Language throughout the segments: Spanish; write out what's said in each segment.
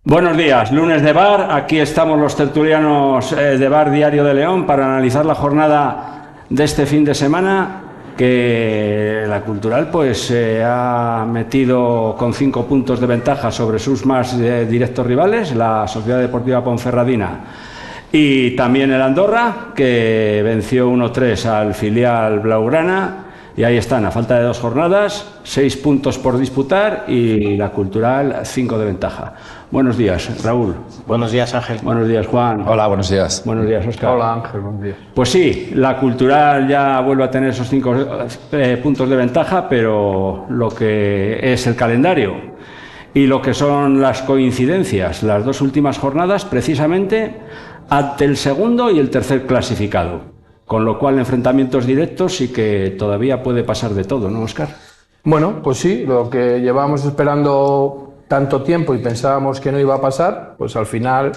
Buenos días, lunes de bar. Aquí estamos los tertulianos de Bar Diario de León para analizar la jornada de este fin de semana, que la Cultural pues se ha metido con 5 puntos de ventaja sobre sus más directos rivales, la Sociedad Deportiva Ponferradina y también el Andorra, que venció 1-3 al filial blaugrana. Y ahí están, a falta de 2 jornadas, 6 puntos por disputar y la Cultural 5 de ventaja. Buenos días, Raúl. Buenos días, Ángel. Buenos días, Juan. Hola, buenos días. Buenos días, Óscar. Hola, Ángel, buenos días. Pues sí, la Cultural ya vuelve a tener esos 5 puntos de ventaja, pero lo que es el calendario y lo que son las coincidencias, las 2 últimas jornadas, precisamente ante el segundo y el tercer clasificado. Con lo cual, enfrentamientos directos y que todavía puede pasar de todo, ¿no, Óscar? Bueno, pues sí, lo que llevábamos esperando tanto tiempo y pensábamos que no iba a pasar, pues al final,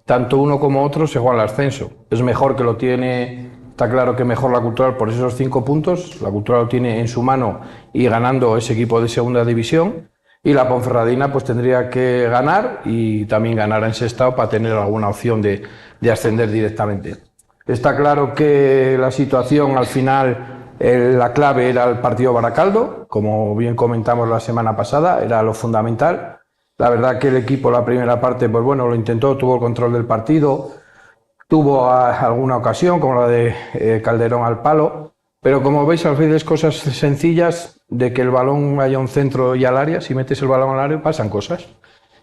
tanto uno como otro se juega al ascenso. Es mejor que lo tiene, está claro que mejor la Cultural por esos 5 puntos, la Cultural lo tiene en su mano y ganando ese equipo de segunda división, y la Ponferradina pues tendría que ganar y también ganar en Sestao para tener alguna opción de ascender directamente. Está claro que la situación al final, la clave era el partido Baracaldo, como bien comentamos la semana pasada, era lo fundamental. La verdad que el equipo la primera parte, pues bueno, lo intentó, tuvo el control del partido, tuvo alguna ocasión, como la de Calderón al palo, pero como veis al final es cosas sencillas de que el balón haya un centro y al área, si metes el balón al área pasan cosas.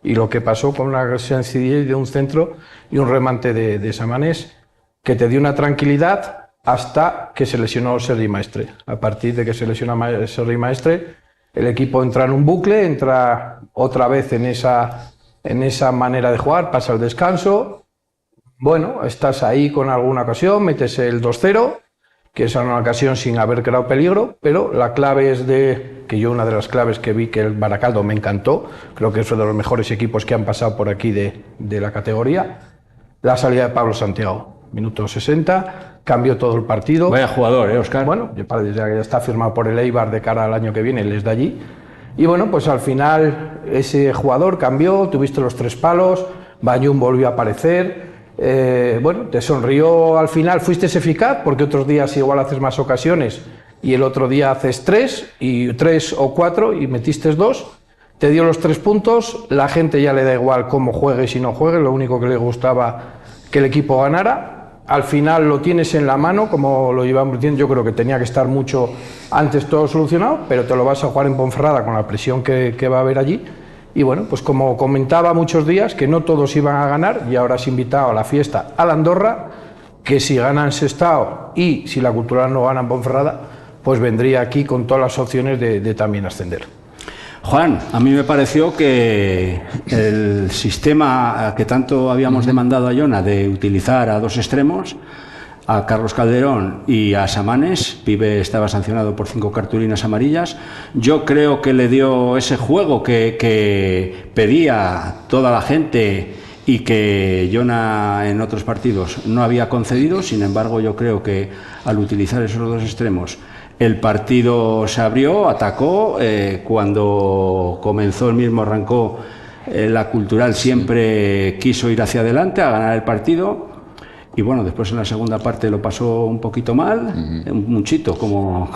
Y lo que pasó con una sencillez de un centro y un remate de Samanés, que te dio una tranquilidad hasta que se lesionó Sergi Maestre. A partir de que se lesiona Sergi Maestre, el equipo entra en un bucle, entra otra vez en esa manera de jugar, pasa el descanso. Bueno, estás ahí con alguna ocasión, metes el 2-0, que es una ocasión sin haber creado peligro, pero la clave es que yo una de las claves que vi que el Baracaldo me encantó, creo que es uno de los mejores equipos que han pasado por aquí de la categoría, la salida de Pablo Santiago. Minuto 60, cambió todo el partido. Vaya jugador, Óscar. Bueno, ya está firmado por el Eibar de cara al año que viene, él es de allí. Y bueno, pues al final ese jugador cambió, tuviste los 3 palos, Bayún volvió a aparecer. Bueno, te sonrió al final, fuiste eficaz, porque otros días igual haces más ocasiones y el otro día haces 3 o 4 y metiste 2. Te dio los 3 puntos, la gente ya le da igual cómo juegue y si no juegue, lo único que le gustaba que el equipo ganara. Al final lo tienes en la mano, como lo llevamos diciendo, yo creo que tenía que estar mucho antes todo solucionado, pero te lo vas a jugar en Ponferrada con la presión que va a haber allí. Y bueno, pues como comentaba muchos días, que no todos iban a ganar, y ahora has invitado a la fiesta a la Andorra, que si ganan Sestao y si la Cultural no gana en Ponferrada, pues vendría aquí con todas las opciones de también ascender. Juan, a mí me pareció que el sistema que tanto habíamos demandado a Jona de utilizar a 2 extremos, a Carlos Calderón y a Samanés, Pibe estaba sancionado por 5 cartulinas amarillas, yo creo que le dio ese juego que pedía toda la gente y que Jona en otros partidos no había concedido. Sin embargo, yo creo que al utilizar esos 2 extremos el partido se abrió, atacó, cuando comenzó el mismo arrancó, la Cultural siempre quiso ir hacia adelante a ganar el partido. Y bueno, después en la segunda parte lo pasó un poquito mal, un muchito, como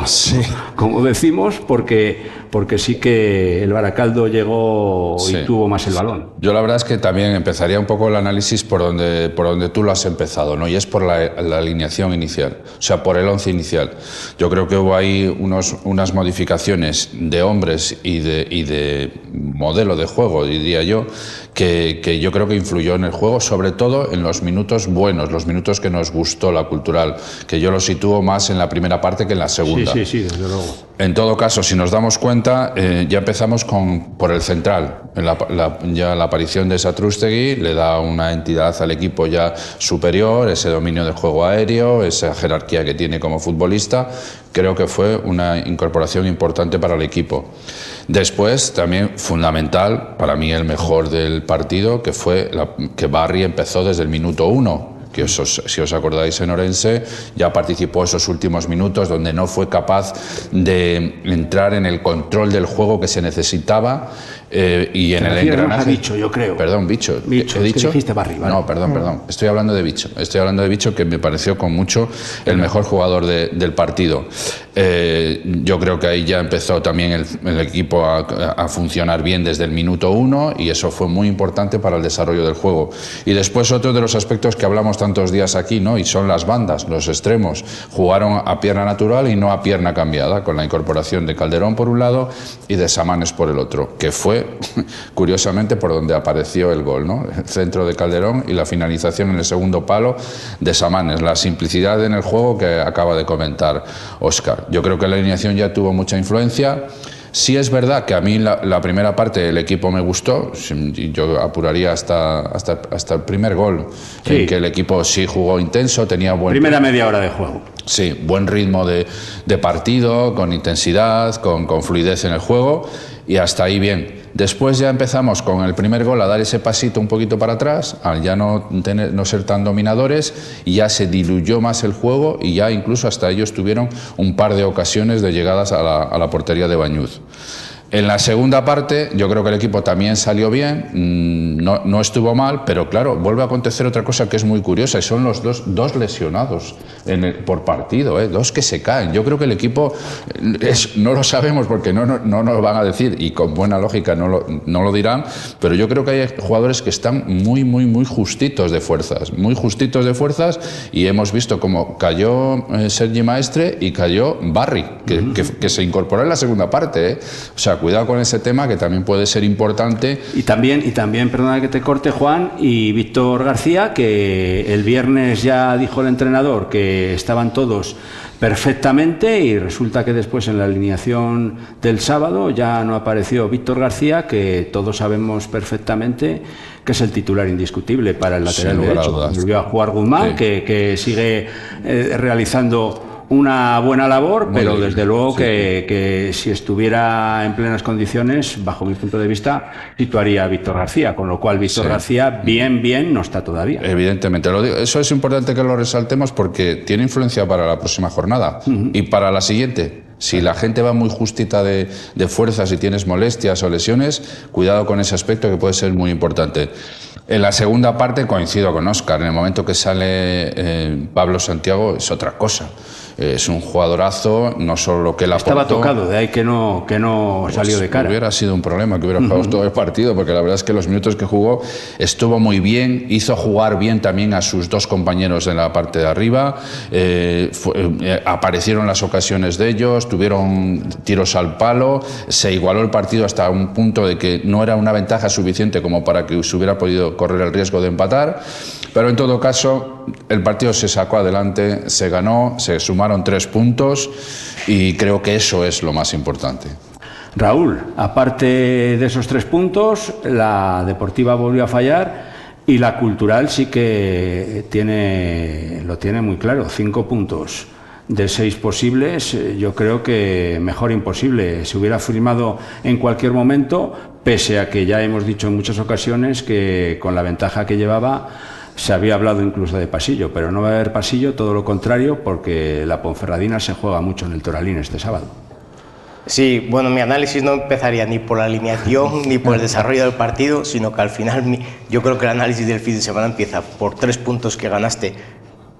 decimos, porque sí que el Baracaldo llegó y tuvo más el balón. Yo la verdad es que también empezaría un poco el análisis por donde tú lo has empezado, ¿no? Y es por la alineación inicial, o sea, por el 11 inicial. Yo creo que hubo ahí unas modificaciones de hombres y de modelo de juego, diría yo, que yo creo que influyó en el juego, sobre todo en los minutos buenos, los minutos que nos gustó la Cultural, que yo lo sitúo más en la primera parte que en la segunda. Sí, desde luego. En todo caso, si nos damos cuenta, ya empezamos por el central. Ya la aparición de Satrústegui le da una entidad al equipo ya superior, ese dominio del juego aéreo, esa jerarquía que tiene como futbolista. Creo que fue una incorporación importante para el equipo. Después, también fundamental, para mí el mejor del partido, que fue que Barry empezó desde el minuto 1. Que si os acordáis, en Orense ya participó esos últimos minutos donde no fue capaz de entrar en el control del juego que se necesitaba y en el engranaje... Bicho, yo creo. Perdón, Bicho. Bicho, ¿He dicho? que dijiste Barry, ¿vale? No, perdón. Estoy hablando de Bicho. Estoy hablando de Bicho, que me pareció con mucho el mejor jugador del partido. Yo creo que ahí ya empezó también el equipo a funcionar bien desde el minuto 1 y eso fue muy importante para el desarrollo del juego. Y después otro de los aspectos que hablamos tantos días aquí, ¿no? Y son las bandas, los extremos. Jugaron a pierna natural y no a pierna cambiada, con la incorporación de Calderón por un lado y de Samanes por el otro, que fue curiosamente por donde apareció el gol, ¿no? El centro de Calderón y la finalización en el segundo palo de Samanes. La simplicidad en el juego que acaba de comentar Óscar. Yo creo que la alineación ya tuvo mucha influencia. Sí es verdad que a mí la primera parte del equipo me gustó, yo apuraría hasta el primer gol, sí, en que el equipo sí jugó intenso, tenía buen... Primera media hora de juego. Sí, buen ritmo de partido, con intensidad, con fluidez en el juego y hasta ahí bien. Después ya empezamos con el primer gol a dar ese pasito un poquito para atrás, al ya no ser tan dominadores, y ya se diluyó más el juego y ya incluso hasta ellos tuvieron un par de ocasiones de llegadas a la portería de Bañuz. En la segunda parte yo creo que el equipo también salió bien, no estuvo mal, pero claro, vuelve a acontecer otra cosa que es muy curiosa y son los dos lesionados por partido, dos que se caen. Yo creo que el equipo, no lo sabemos porque no nos lo van a decir y con buena lógica no lo dirán, pero yo creo que hay jugadores que están muy justitos de fuerzas, y hemos visto como cayó Sergi Maestre y cayó Barry, que se incorporó en la segunda parte, O sea, cuidado con ese tema que también puede ser importante. Y también, perdona que te corte, Juan, y Víctor García, que el viernes ya dijo el entrenador que estaban todos perfectamente y resulta que después en la alineación del sábado ya no apareció Víctor García, que todos sabemos perfectamente que es el titular indiscutible para el lateral derecho. Volvió a jugar Guzmán, sí, que sigue realizando una buena labor, muy pero bien, desde luego sí, que si estuviera en plenas condiciones, bajo mi punto de vista, situaría a Víctor García, con lo cual Víctor García bien no está todavía. Evidentemente, lo digo, eso es importante que lo resaltemos porque tiene influencia para la próxima jornada y para la siguiente. Si la gente va muy justita de fuerzas y tienes molestias o lesiones, cuidado con ese aspecto que puede ser muy importante. En la segunda parte coincido con Óscar, en el momento que sale Pablo Santiago es otra cosa. Es un jugadorazo, no solo lo que él aportó. Estaba tocado, de ahí que no salió de cara. Hubiera sido un problema que hubiera jugado todo el partido, porque la verdad es que los minutos que jugó estuvo muy bien, hizo jugar bien también a sus dos compañeros en la parte de arriba, aparecieron las ocasiones de ellos, tuvieron tiros al palo, se igualó el partido hasta un punto de que no era una ventaja suficiente como para que se hubiera podido correr el riesgo de empatar, pero en todo caso el partido se sacó adelante, se ganó, se sumaron 3 puntos y creo que eso es lo más importante. Raúl, aparte de esos 3 puntos, la Deportiva volvió a fallar y la Cultural sí que lo tiene muy claro, 5 puntos de 6 posibles, yo creo que mejor imposible. Se hubiera firmado en cualquier momento, pese a que ya hemos dicho en muchas ocasiones que con la ventaja que llevaba se había hablado incluso de pasillo, pero no va a haber pasillo, todo lo contrario, porque la Ponferradina se juega mucho en el Toralín este sábado. Sí, bueno, mi análisis no empezaría ni por la alineación ni por el desarrollo del partido, sino que al final yo creo que el análisis del fin de semana empieza por 3 puntos que ganaste,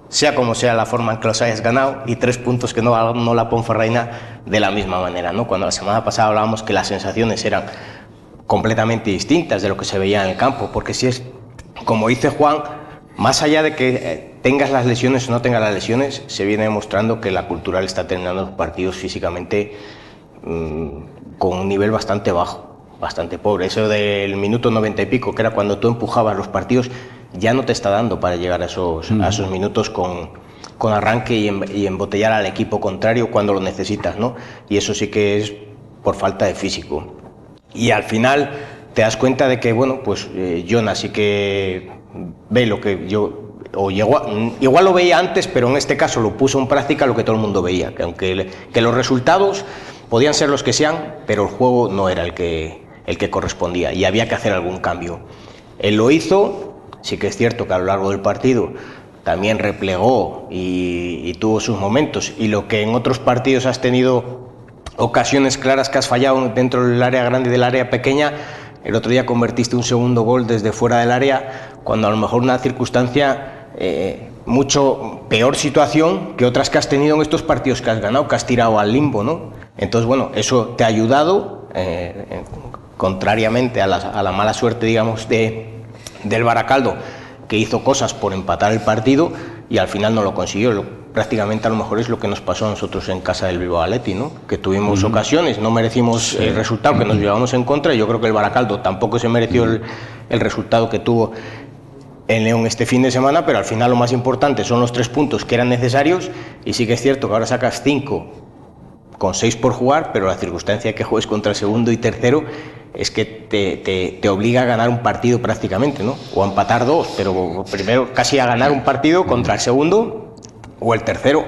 sea como sea la forma en que los hayas ganado, y 3 puntos que no la Ponferradina de la misma manera, ¿no? Cuando la semana pasada hablábamos que las sensaciones eran completamente distintas de lo que se veía en el campo, porque si es, como dice Juan, más allá de que tengas las lesiones o no tengas las lesiones, se viene demostrando que la Cultural está terminando los partidos físicamente con un nivel bastante bajo, bastante pobre. Eso del minuto 90 y pico, que era cuando tú empujabas los partidos, ya no te está dando para llegar a esos minutos con arranque y embotellar al equipo contrario cuando lo necesitas, ¿no? Y eso sí que es por falta de físico. Y al final te das cuenta de que, bueno, pues Jonas sí que ve lo que yo, o igual lo veía antes, pero en este caso lo puso en práctica lo que todo el mundo veía, que los resultados podían ser los que sean, pero el juego no era el que correspondía y había que hacer algún cambio. Él lo hizo, sí que es cierto que a lo largo del partido también replegó y tuvo sus momentos, y lo que en otros partidos has tenido ocasiones claras que has fallado dentro del área grande y del área pequeña, el otro día convertiste un segundo gol desde fuera del área, cuando a lo mejor una circunstancia, mucho peor situación que otras que has tenido en estos partidos que has ganado, que has tirado al limbo, ¿no? Entonces, bueno, eso te ha ayudado, contrariamente a la mala suerte, digamos, del Baracaldo, que hizo cosas por empatar el partido y al final no lo consiguió. Prácticamente a lo mejor es lo que nos pasó a nosotros en casa del Bilbao Athletic, ¿no? Que tuvimos ocasiones, no merecimos el resultado, que nos llevamos en contra, y yo creo que el Baracaldo tampoco se mereció el resultado que tuvo en León este fin de semana, pero al final lo más importante son los 3 puntos que eran necesarios, y sí que es cierto que ahora sacas 5 con 6 por jugar, pero la circunstancia de que juegues contra el segundo y tercero es que te obliga a ganar un partido prácticamente, ¿no? O a empatar 2, pero primero casi a ganar un partido contra el segundo o el tercero.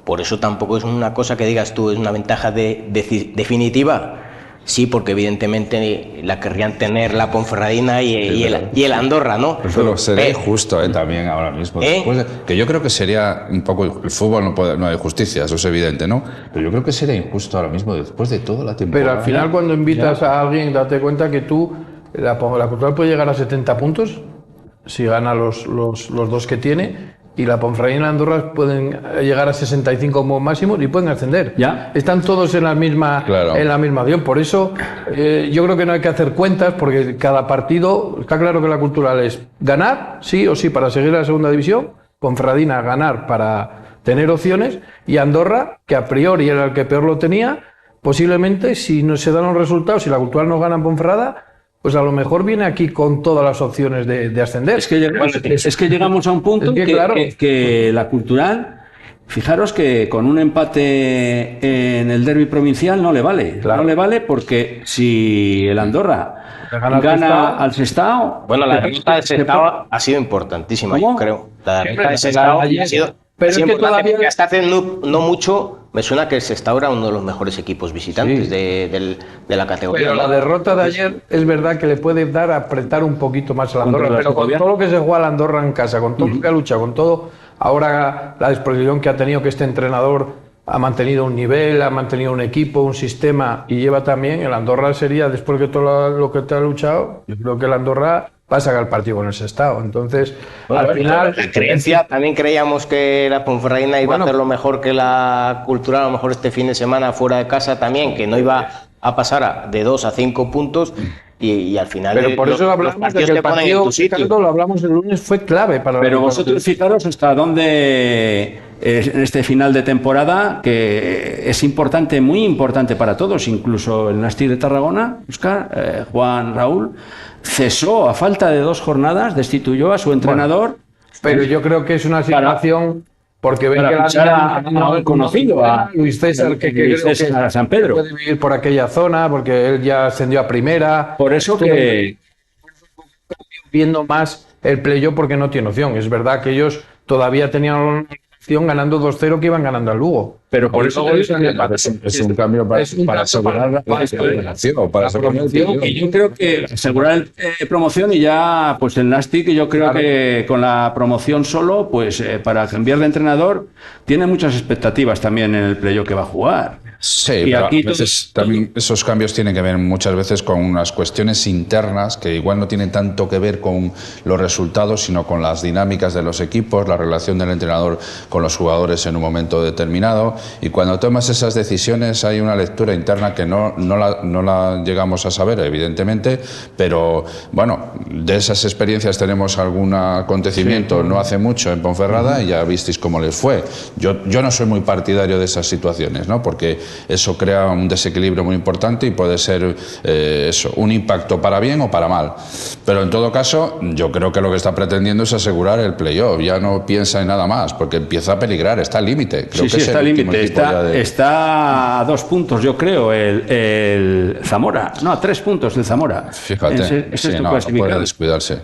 Por eso tampoco es una cosa que digas tú, es una ventaja definitiva. Sí, porque evidentemente la querrían tener la Ponferradina y el Andorra, ¿no? Pero sería injusto también ahora mismo. Que yo creo que sería un poco... El fútbol no hay justicia, eso es evidente, ¿no? Pero yo creo que sería injusto ahora mismo después de toda la temporada. Pero al final cuando invitas a alguien, date cuenta que tú, la Cultural puede llegar a 70 puntos si gana los 2 que tiene, y la Ponferradina y la Andorra pueden llegar a 65 como máximo y pueden ascender. ¿Ya? Están todos en la misma acción. Por eso yo creo que no hay que hacer cuentas, porque cada partido, está claro que la Cultural es ganar, sí o sí, para seguir en la segunda división, Ponferradina ganar para tener opciones, y Andorra, que a priori era el que peor lo tenía, posiblemente si no se dan los resultados, si la Cultural no gana en Ponferrada, pues a lo mejor viene aquí con todas las opciones de ascender. Es que llegamos a un punto que la Cultural, fijaros que con un empate en el derbi provincial no le vale. Claro. No le vale, porque si el Andorra gana al Sestao... Bueno, la derrota del Sestao ha sido importantísima, yo creo. La derrota del Sestao ha sido... Pero es que todavía... Hasta hace no mucho me suena que el Sestao era uno de los mejores equipos visitantes de la categoría. Pero la derrota de ayer es verdad que le puede dar a apretar un poquito más a la Andorra, pero con todo lo que se juega la Andorra en casa, con todo lo que ha luchado, con todo, ahora la disposición que ha tenido, que este entrenador ha mantenido un nivel, ha mantenido un equipo, un sistema, y lleva también, el Andorra sería, después de todo lo que te ha luchado, yo creo que el Andorra va a sacar el partido con el Sestao. Entonces, al final... La creencia, también creíamos que la Ponferradina iba a hacer lo mejor que la Cultural, a lo mejor este fin de semana fuera de casa también, que no iba a pasar de 2 a 5 puntos, y al final... Pero por eso hablamos de que el partido, Ricardo, lo hablamos el lunes, fue clave para... Pero vosotros fijaros hasta dónde... en este final de temporada, que es importante, muy importante para todos, incluso el Nástic de Tarragona, Óscar, Juan Raúl, cesó a falta de 2 jornadas, destituyó a su entrenador. Pero yo creo que es una situación, porque ven que la conocido a Luis César, que Luis César a San Pedro, puede vivir por aquella zona, porque él ya ascendió a primera. Por eso que viendo más el playoff, porque no tiene opción. Es verdad que ellos todavía tenían ganando 2-0, que iban ganando al Lugo. Pero por eso es un cambio para asegurar la promoción. Y yo creo que asegurar promoción, y ya pues el Nástic, yo creo que con la promoción solo, pues para cambiar de entrenador, tiene muchas expectativas también en el playoff que va a jugar. Sí, y pero aquí a veces también esos cambios tienen que ver muchas veces con unas cuestiones internas que igual no tienen tanto que ver con los resultados, sino con las dinámicas de los equipos, la relación del entrenador con los jugadores en un momento determinado, y cuando tomas esas decisiones hay una lectura interna que no la llegamos a saber, evidentemente, pero bueno, de esas experiencias tenemos algún acontecimiento no hace mucho en Ponferrada, y ya visteis cómo les fue. Yo no soy muy partidario de esas situaciones, ¿no? Porque eso crea un desequilibrio muy importante y puede ser un impacto para bien o para mal. Pero en todo caso, yo creo que lo que está pretendiendo es asegurar el playoff. Ya no piensa en nada más, porque empieza a peligrar, está al límite. Sí, está al límite. Está a 2 puntos, yo creo, el Zamora. No, a 3 puntos el Zamora. Fíjate, no puede descuidarse.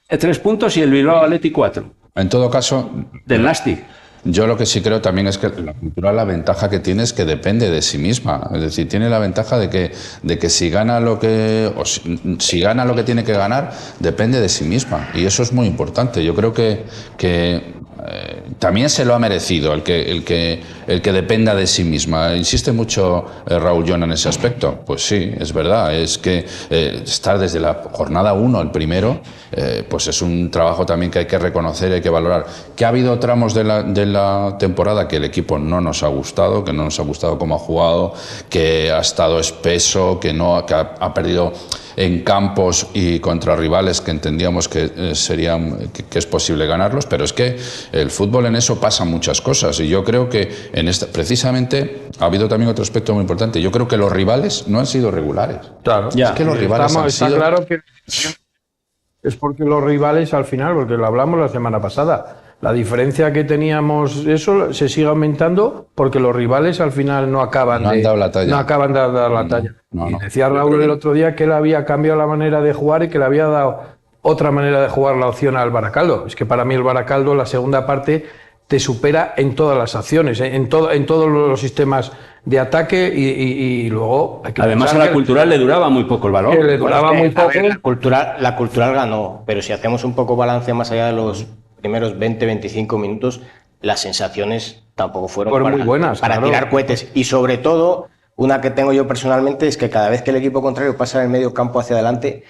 3 puntos y el Bilbao Athletic 4. En todo caso... Del Nástic. Yo lo que sí creo también es que la Cultural, la ventaja que tiene es que depende de sí misma. Es decir, tiene la ventaja de que si gana lo que gana lo que tiene que ganar, depende de sí misma. Y eso es muy importante. Yo creo que también se lo ha merecido el que el que dependa de sí misma. Insiste mucho Raúl Llona en ese aspecto. Pues sí, es verdad. Es que estar desde la jornada 1 al primero, pues es un trabajo también que hay que reconocer, hay que valorar. Que ha habido tramos de la temporada que el equipo no nos ha gustado, que no nos ha gustado cómo ha jugado, que ha estado espeso, que ha perdido en campos y contra rivales que entendíamos que que es posible ganarlos, pero es que el fútbol en eso pasa muchas cosas, y yo creo que precisamente ha habido también otro aspecto muy importante. Yo creo que los rivales no han sido regulares. Claro, es que los rivales está claro que es porque los rivales al final, porque lo hablamos la semana pasada, la diferencia que teníamos, eso se sigue aumentando porque los rivales al final no acaban de dar la talla. Y decía Raúl el otro día que él había cambiado la manera de jugar y que le había dado otra manera de jugar la opción al Baracaldo. Es que para mí el Baracaldo, la segunda parte, te supera en todas las acciones, en todos los sistemas de ataque y luego... Además a la Cultural le duraba muy poco el balón. Le duraba muy poco. La cultural ganó, pero si hacemos un poco balance más allá de los primeros 20-25 minutos, las sensaciones tampoco fueron muy buenas, para tirar cohetes. Y sobre todo, una que tengo yo personalmente es que cada vez que el equipo contrario pasa del medio campo hacia adelante,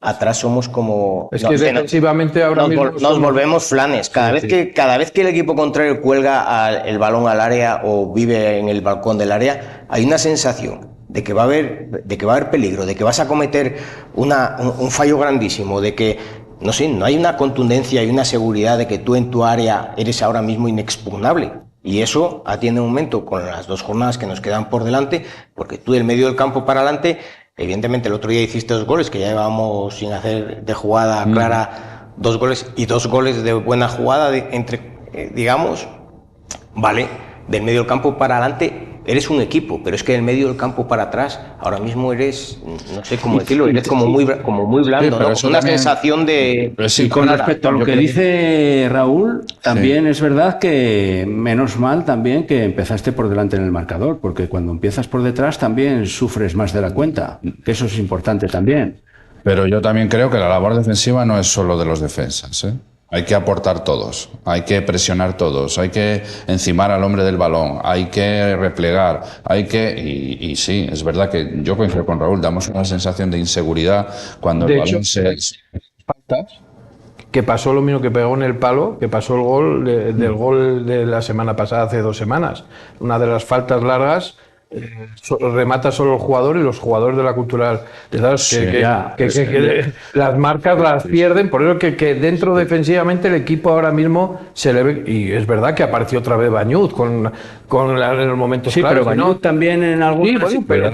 atrás somos como... Es que defensivamente ahora mismo nos volvemos flanes. Cada vez que el equipo contrario cuelga el balón al área o vive en el balcón del área, hay una sensación de que va a haber peligro, de que vas a cometer un fallo grandísimo, de que no sé, no hay una contundencia y una seguridad de que tú en tu área eres ahora mismo inexpugnable. Y eso atiende un momento con las 2 jornadas que nos quedan por delante, porque tú del medio del campo para adelante, evidentemente el otro día hiciste 2 goles, que ya llevábamos sin hacer de jugada clara 2 goles y 2 goles de buena jugada, digamos, vale, del medio del campo para adelante eres un equipo, pero es que del medio del campo para atrás ahora mismo eres, no sé cómo decirlo, eres como muy blando, ¿no? Una sensación de... Y con respecto a lo que dice Raúl, también es verdad que menos mal también que empezaste por delante en el marcador, porque cuando empiezas por detrás también sufres más de la cuenta, que eso es importante también. Pero yo también creo que la labor defensiva no es solo de los defensas, ¿eh? Hay que aportar todos, hay que presionar todos, hay que encimar al hombre del balón, hay que replegar, y sí, es verdad que yo coincido con Raúl, damos una sensación de inseguridad cuando el balón que pasó lo mismo que pegó en el palo, que pasó el gol del gol de la semana pasada, hace 2 semanas. Una de las faltas largas, remata solo el jugador y los jugadores de la Cultural, ¿sabes? Que las marcas las pierden, por eso que dentro defensivamente el equipo ahora mismo se le ve, y es verdad que apareció otra vez Bañuz en los momentos claves. Pero Bañuz también en algún pero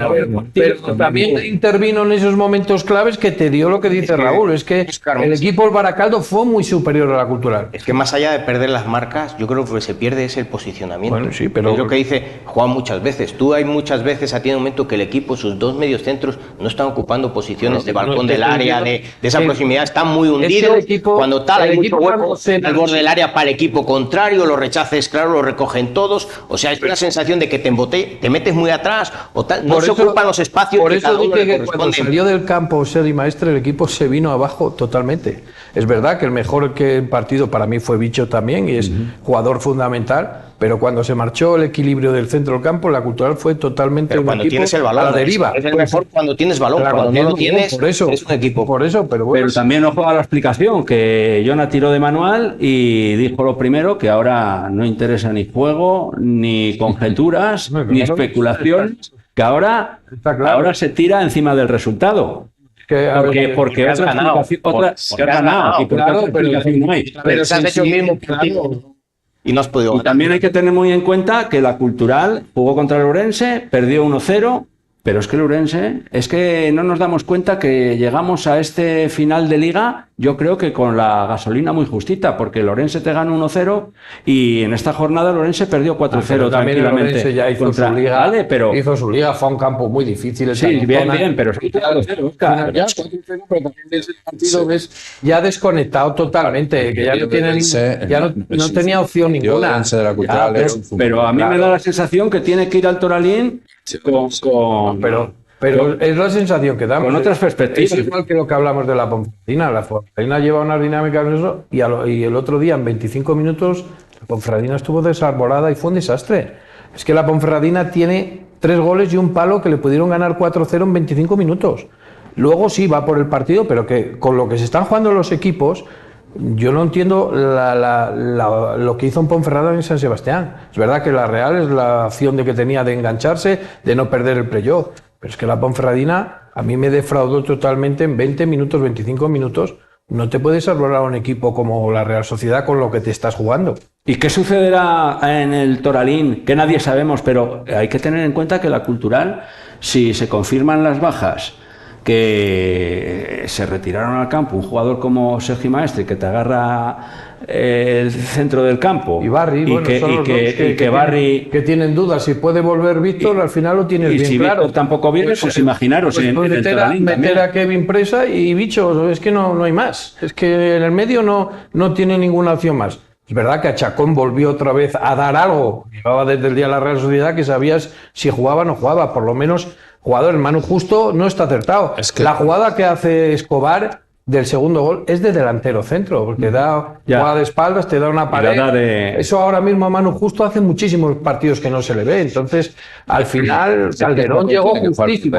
también intervino en esos momentos claves que te dio lo que dice Raúl, es que el equipo del Baracaldo fue muy superior a la Cultural. Es que más allá de perder las marcas, yo creo que se pierde es el posicionamiento. Bueno, sí, pero es lo que dice Juan muchas veces. Hay muchas veces a ti en un momento que el equipo, sus 2 mediocentros, no están ocupando posiciones de balcón del área, de esa proximidad, están muy hundidos. Cuando tal hay mucho hueco al borde del área para el equipo contrario, los rechaces, claro, lo recogen todos. O sea, es una sensación de que te metes muy atrás o tal, no se ocupan los espacios. Por eso dije que cuando salió del campo Seri Maestre, el equipo se vino abajo totalmente. Es verdad que el mejor partido para mí fue Bicho también, y es jugador fundamental. Pero cuando se marchó el equilibrio del centro del campo, la Cultural fue totalmente un equipo tienes el balón, a la deriva. Es el mejor cuando tienes balón, claro, cuando no lo tienes, por eso, es un equipo. Por eso, pero bueno. Pero también ojo a la explicación, que Llona tiró de manual y dijo lo primero, que ahora no interesa ni juego, ni conjeturas, ni especulación, que ahora se tira encima del resultado. Porque has ganado, no hay. Pero se has hecho el mismo partido. Y no has podido ganar. Y también hay que tener muy en cuenta que la Cultural jugó contra el Ourense, perdió 1-0, pero es que el Ourense, es que no nos damos cuenta que llegamos a este final de liga, yo creo que con la gasolina muy justita, porque el Ourense te gana 1-0 y en esta jornada el Ourense perdió 4-0 también el Ourense ya hizo su liga, vale, pero hizo su liga, fue un campo muy difícil. Sí, bien, pero es que pero también ese partido ves ya desconectado totalmente, que ya no tiene no tenía opción ninguna. Pero a mí me da la sensación que tiene que ir al Toralín pero es la sensación que damos. Con otras perspectivas. Es igual que lo que hablamos de la Ponferradina. La Ponferradina lleva unas dinámicas en eso y el otro día, en 25 minutos, la Ponferradina estuvo desarbolada y fue un desastre. Es que la Ponferradina tiene 3 goles y un palo que le pudieron ganar 4-0 en 25 minutos. Luego sí va por el partido, pero que con lo que se están jugando los equipos, yo no entiendo lo que hizo en Ponferrada en San Sebastián. Es verdad que la Real es la opción de que tenía de engancharse, de no perder el playoff, pero es que la Ponferradina a mí me defraudó totalmente en 20 minutos, 25 minutos. No te puedes salvar a un equipo como la Real Sociedad con lo que te estás jugando. ¿Y qué sucederá en el Toralín? Que nadie sabemos, pero hay que tener en cuenta que la Cultural, si se confirman las bajas, que se retiraron al campo, un jugador como Sergi Maestre, que te agarra el centro del campo, y Barry, que tienen dudas si puede volver Víctor, al final lo tienes bien si claro. Víctor tampoco viene, pues imaginaros en el Toralín meter a Kevin Presa y bicho, es que no hay más, es que en el medio no tiene ninguna opción más. Es verdad que a Chacón volvió otra vez a dar algo, llevaba desde el día de la Real Sociedad que sabías si jugaba o no jugaba, por lo menos jugador, el Manu Justo no está acertado. Es que la jugada que hace Escobar del segundo gol es de delantero centro, porque da jugada de espaldas, te da una pared. Eso ahora mismo a Manu Justo hace muchísimos partidos que no se le ve. Entonces, al final, Calderón llegó justísimo.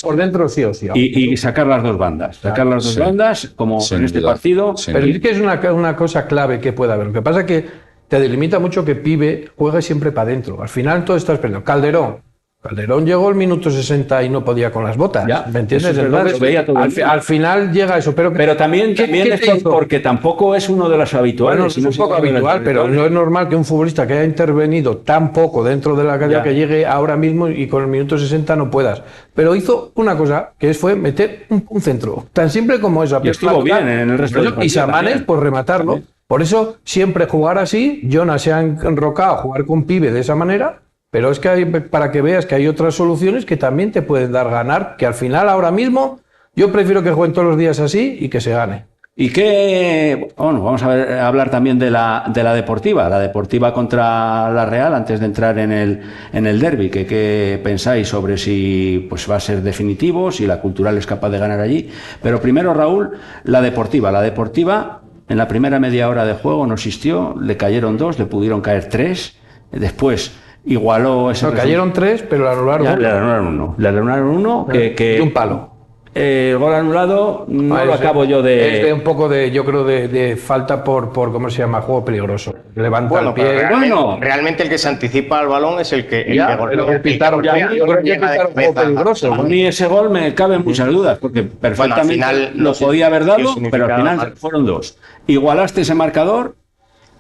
Por dentro sí o sí. Y sacar las dos bandas. Sacar las dos bandas, como en este partido. Pero es que es una cosa clave que puede haber. Lo que pasa es que te delimita mucho que Pibe juegue siempre para adentro. Al final todo está esperando. Calderón llegó al minuto 60 y no podía con las botas. ¿Me entiendes? Entonces, al final llega eso. Pero también es porque tampoco es uno de los habituales. Bueno, es un poco habitual, pero no es normal que un futbolista que haya intervenido tan poco dentro de la calle que llegue ahora mismo y con el minuto 60 no puedas. Pero hizo una cosa, que fue meter un centro. Tan simple como esa. Y estuvo bien en el resto del partido. Y Samanes, por rematarlo. También. Por eso, siempre jugar así. Jonas se ha enrocado a jugar con Pibe de esa manera. Pero es que para que veas que hay otras soluciones que también te pueden dar ganar, que al final ahora mismo yo prefiero que jueguen todos los días así y que se gane. Y que, bueno, vamos a hablar también de la Deportiva contra la Real, antes de entrar en el derbi. ¿Qué pensáis sobre si pues va a ser definitivo, si la Cultural es capaz de ganar allí? Pero primero, Raúl, la Deportiva en la primera media hora de juego no existió, le cayeron 2, le pudieron caer 3, después igualó ese. No, cayeron 3, pero le anularon 1. Le anularon 1 y un palo. El gol anulado no lo acabo yo de. Es de un poco de, yo creo, de falta por ¿cómo se llama? Juego peligroso. Levanta el pie. Realmente el que se anticipa al balón es el que pitaron. Yo creo que pitaron juego peligroso. A mí ese gol me caben muchas dudas, porque perfectamente lo podía haber dado, pero al final fueron 2. ¿Igualaste ese marcador?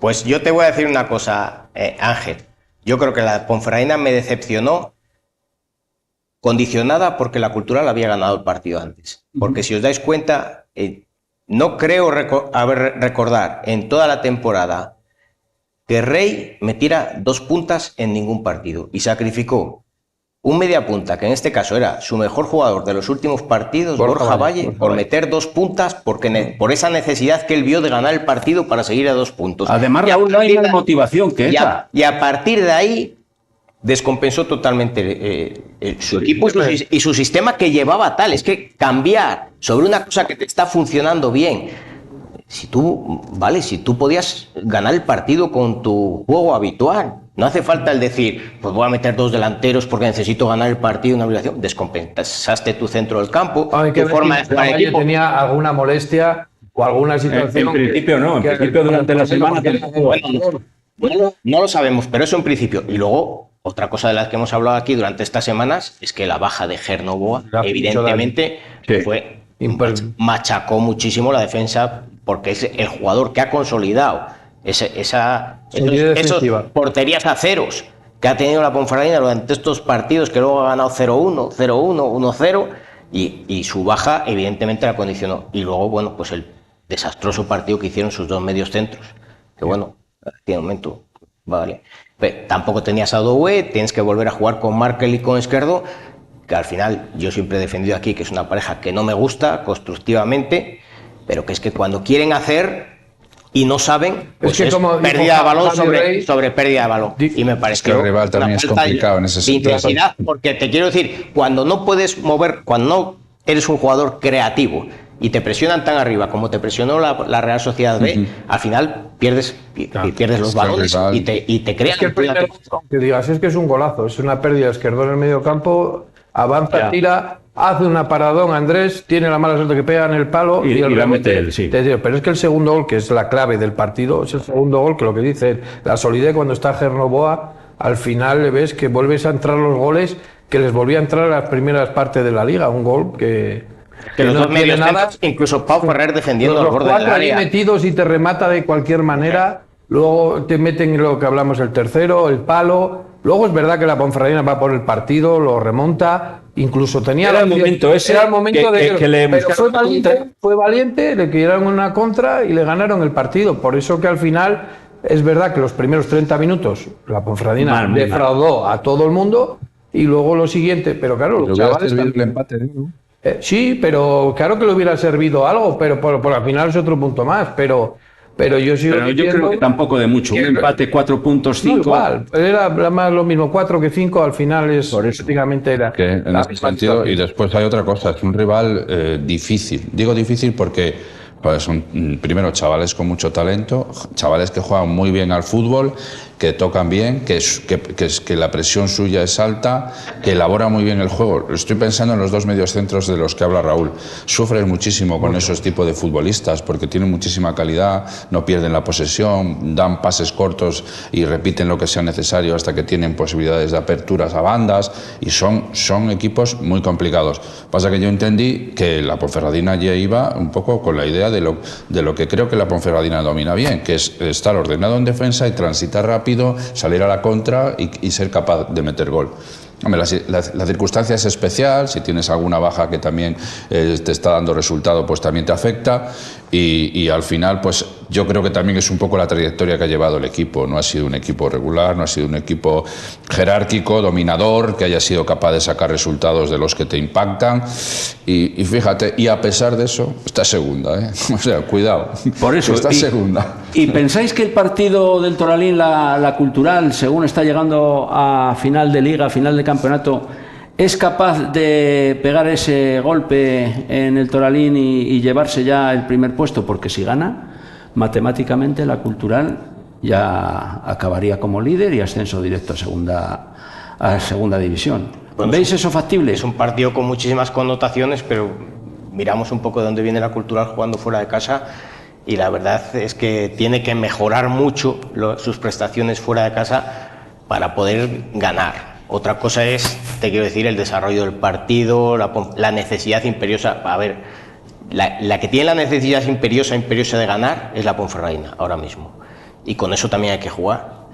Pues yo te voy a decir una cosa, Ángel. Yo creo que la Ponferradina me decepcionó, condicionada porque la Cultural había ganado el partido antes. Porque si os dais cuenta, no creo recordar en toda la temporada que Rey metiera 2 puntas en ningún partido y sacrificó un media punta, que en este caso era su mejor jugador de los últimos partidos, Borja Valle, por meter 2 puntas por esa necesidad que él vio de ganar el partido para seguir a 2 puntos. Además, Raúl, no hay más motivación que esa. Y a partir de ahí descompensó totalmente su equipo y su sistema, que llevaba tal. Es que cambiar sobre una cosa que te está funcionando bien, si tú podías ganar el partido con tu juego habitual. No hace falta el decir, pues voy a meter 2 delanteros porque necesito ganar el partido, una obligación. Descompensaste tu centro del campo, tu forma de jugar el equipo. ¿Tenía alguna molestia o alguna situación? En principio no, en principio durante la semana. Bueno, no lo sabemos, pero eso en principio. Y luego, otra cosa de las que hemos hablado aquí durante estas semanas es que la baja de Gernoboa, evidentemente, machacó muchísimo la defensa, porque es el jugador que ha consolidado esas porterías a ceros que ha tenido la Ponferradina durante estos partidos, que luego ha ganado 0-1, 0-1, 1-0, y su baja evidentemente la condicionó. Y luego, bueno, pues el desastroso partido que hicieron sus 2 medios centros, que bueno, tiene un momento, vale. Pero tampoco tenías a Doué, tienes que volver a jugar con Markel y con Esquerdo, que al final yo siempre he defendido aquí que es una pareja que no me gusta constructivamente, pero que es que cuando quieren hacer y no saben, pues es pérdida de balón sobre pérdida de balón. Y me parece que el rival también es complicado en ese sentido. Porque te quiero decir, cuando no puedes mover, cuando no eres un jugador creativo y te presionan tan arriba como te presionó la Real Sociedad B, al final pierdes los balones y te crean. Es que el primer gol, que digas, es que es un golazo, es una pérdida izquierda en el medio campo, avanza, tira, hace una paradón, Andrés, tiene la mala suerte que pega en el palo y la mete él, sí. Pero es que el segundo gol, que es la clave del partido, es el segundo gol, que lo que dice, la solidez cuando está Gernoboa, al final le ves que vuelves a entrar los goles que les volvía a entrar en las primeras partes de la liga, un gol que los no dos tiene medios nada, incluso Pau Ferrer defendiendo al los borde del cuatro ahí área. metidos y te remata de cualquier manera, luego te meten lo que hablamos, el tercero, el palo, luego es verdad que la Ponferradina va por el partido, lo remonta, incluso tenía era el momento ese, era el momento que le pero fue valiente, le quedaron una contra y le ganaron el partido, por eso que al final es verdad que los primeros 30 minutos la Ponferradina defraudó a todo el mundo y luego lo siguiente, pero claro, los chavales el empate, ¿no? Sí, pero claro que le hubiera servido algo, pero por al final es otro punto más, pero yo sigo pero yo creo que tampoco de mucho, un empate 4 puntos, 5. No, igual, era más lo mismo, 4 que 5 al final es prácticamente era. Que en ese sentido, y después hay otra cosa, es un rival difícil. Digo difícil porque son primero chavales con mucho talento, chavales que juegan muy bien al fútbol, que tocan bien, que la presión suya es alta, que elabora muy bien el juego. Estoy pensando en los dos mediocentros de los que habla Raúl. Sufren muchísimo con esos tipos de futbolistas porque tienen muchísima calidad, no pierden la posesión, dan pases cortos y repiten lo que sea necesario hasta que tienen posibilidades de aperturas a bandas y son equipos muy complicados. Pasa que yo entendí que la Ponferradina ya iba un poco con la idea de lo que creo que la Ponferradina domina bien, que es estar ordenado en defensa y transitar rápido, salir a la contra y ser capaz de meter gol. Hombre, la circunstancia es especial, si tienes alguna baja que también te está dando resultado, pues también te afecta y al final, pues yo creo que también es un poco la trayectoria que ha llevado el equipo. No ha sido un equipo regular, no ha sido un equipo jerárquico, dominador, que haya sido capaz de sacar resultados de los que te impactan y fíjate, y a pesar de eso, está segunda, ¿eh? O sea, cuidado, por eso está segunda. ¿Y pensáis que el partido del Toralín, la Cultural, según está llegando a final de liga, a final de campeonato, es capaz de pegar ese golpe en el Toralín y llevarse ya el primer puesto? Porque si gana, matemáticamente la Cultural ya acabaría como líder y ascenso directo a segunda división. Bueno, ¿veis eso factible? Es un partido con muchísimas connotaciones, pero miramos un poco de dónde viene la Cultural jugando fuera de casa y la verdad es que tiene que mejorar mucho sus prestaciones fuera de casa para poder ganar. Otra cosa es, te quiero decir, el desarrollo del partido, la necesidad imperiosa. A ver, la que tiene la necesidad imperiosa de ganar es la Ponferradina ahora mismo. Y con eso también hay que jugar.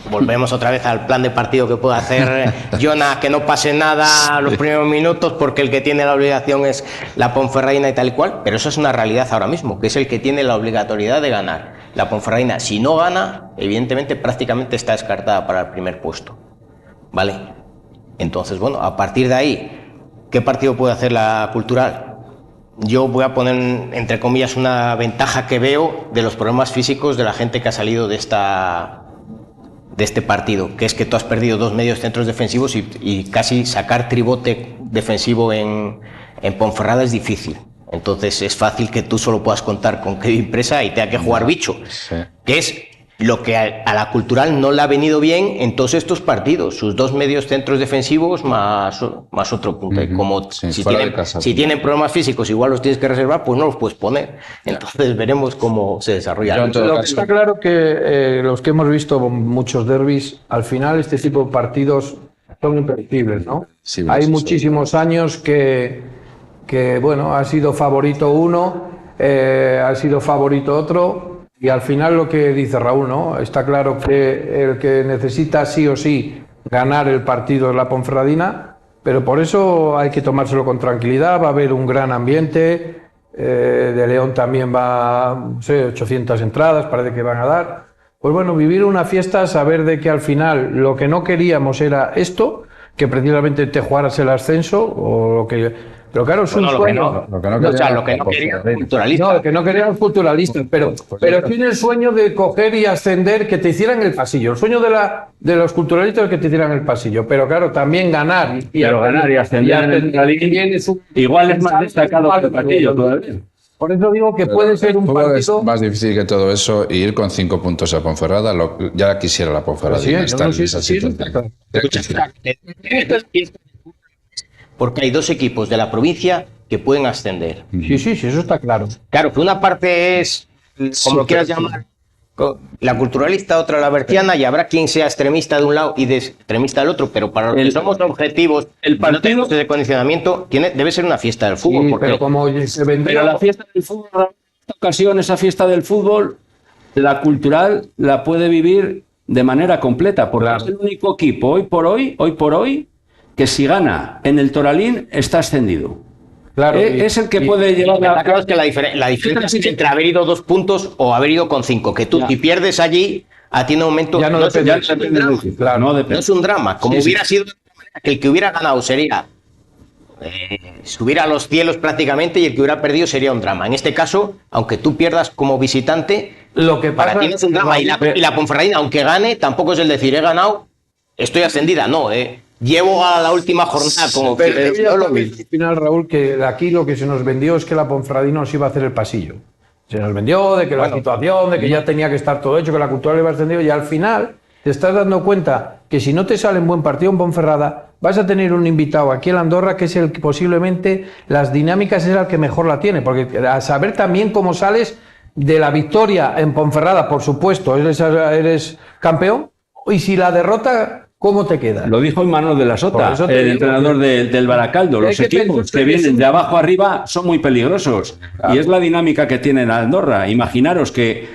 Volvemos otra vez al plan de partido que puede hacer Jonah, que no pase nada los primeros minutos porque el que tiene la obligación es la Ponferradina y tal y cual, pero eso es una realidad ahora mismo, que es el que tiene la obligatoriedad de ganar. La Ponferradina, si no gana, evidentemente prácticamente está descartada para el primer puesto, ¿vale? Entonces, bueno, a partir de ahí, ¿qué partido puede hacer la Cultural? Yo voy a poner, entre comillas, una ventaja que veo de los problemas físicos de la gente que ha salido de este partido, que es que tú has perdido 2 medios centros defensivos y casi sacar tribote defensivo en Ponferrada es difícil. Entonces es fácil que tú solo puedas contar con Kevin Presa y tenga que jugar Bicho, que es lo que a la Cultural no le ha venido bien en todos estos partidos, sus 2 medios centros defensivos más otro punto. Como si tienen problemas físicos, igual los tienes que reservar, pues no los puedes poner. Entonces veremos cómo se desarrolla. Lo que está claro que los que hemos visto muchos derbis, al final este tipo de partidos son impredecibles, ¿no? Sí, hay muchísimos años que bueno, ha sido favorito uno, ha sido favorito otro. Y al final lo que dice Raúl, ¿no? Está claro que el que necesita sí o sí ganar el partido es la Ponferradina, pero por eso hay que tomárselo con tranquilidad, va a haber un gran ambiente, de León también va, no sé, 800 entradas, parece que van a dar. Pues bueno, vivir una fiesta, saber de que al final lo que no queríamos era esto, que precisamente te jugaras el ascenso, o lo que Pero claro, es un sueño. Lo que no quería el culturalista. No, que no querían los culturalistas, pero tiene el sueño de coger y ascender, que te hicieran el pasillo. El sueño de los culturalistas es que te hicieran el pasillo, pero claro, también ganar y ascender en el Tolín igual es más destacado que el pasillo todavía. Por eso digo que puede ser un partido... Es más difícil que todo eso, y ir con 5 puntos a Ponferrada, ya quisiera la Ponferrada. Porque hay 2 equipos de la provincia que pueden ascender. Sí, eso está claro. Claro, que una parte es, como lo quieras llamar, la culturalista, otra la berciana, y habrá quien sea extremista de un lado y de extremista del otro, pero para los que somos objetivos, el partido de condicionamiento debe ser una fiesta del fútbol. Sí, porque pero como se vendría... Pero la fiesta del fútbol, en esta ocasión, esa fiesta del fútbol, la cultural la puede vivir de manera completa, porque es el único equipo hoy por hoy, que si gana en el Toralín está ascendido. Claro, es el que puede llevar la... Claro, es que la diferencia es entre haber ido 2 puntos o haber ido con 5, que tú si pierdes allí, a ti en un momento ya no depende de ti. Claro, no es un drama, como hubiera sido que el que hubiera ganado sería subir a los cielos prácticamente, y el que hubiera perdido sería un drama. En este caso, aunque tú pierdas como visitante, lo que pasa para ti no es un drama, y la Ponferradina, aunque gane, tampoco es el decir he ganado, estoy ascendida, no, llevo a la última jornada como al final, Raúl, que aquí lo que se nos vendió es que la Ponferradina nos iba a hacer el pasillo. Se nos vendió de que la situación, de que ya tenía que estar todo hecho, que la cultura le iba ascendido, y al final te estás dando cuenta que si no te sale un buen partido en Ponferrada, vas a tener un invitado aquí en Andorra que es el que posiblemente las dinámicas es el que mejor la tiene, porque a saber también cómo sales de la victoria en Ponferrada, por supuesto, eres campeón, y si la derrota... ¿Cómo te queda? Lo dijo Imanol de la Sota, el entrenador del Baracaldo. Los equipos que vienen de abajo arriba son muy peligrosos. Claro. Y es la dinámica que tienen Andorra. Imaginaros que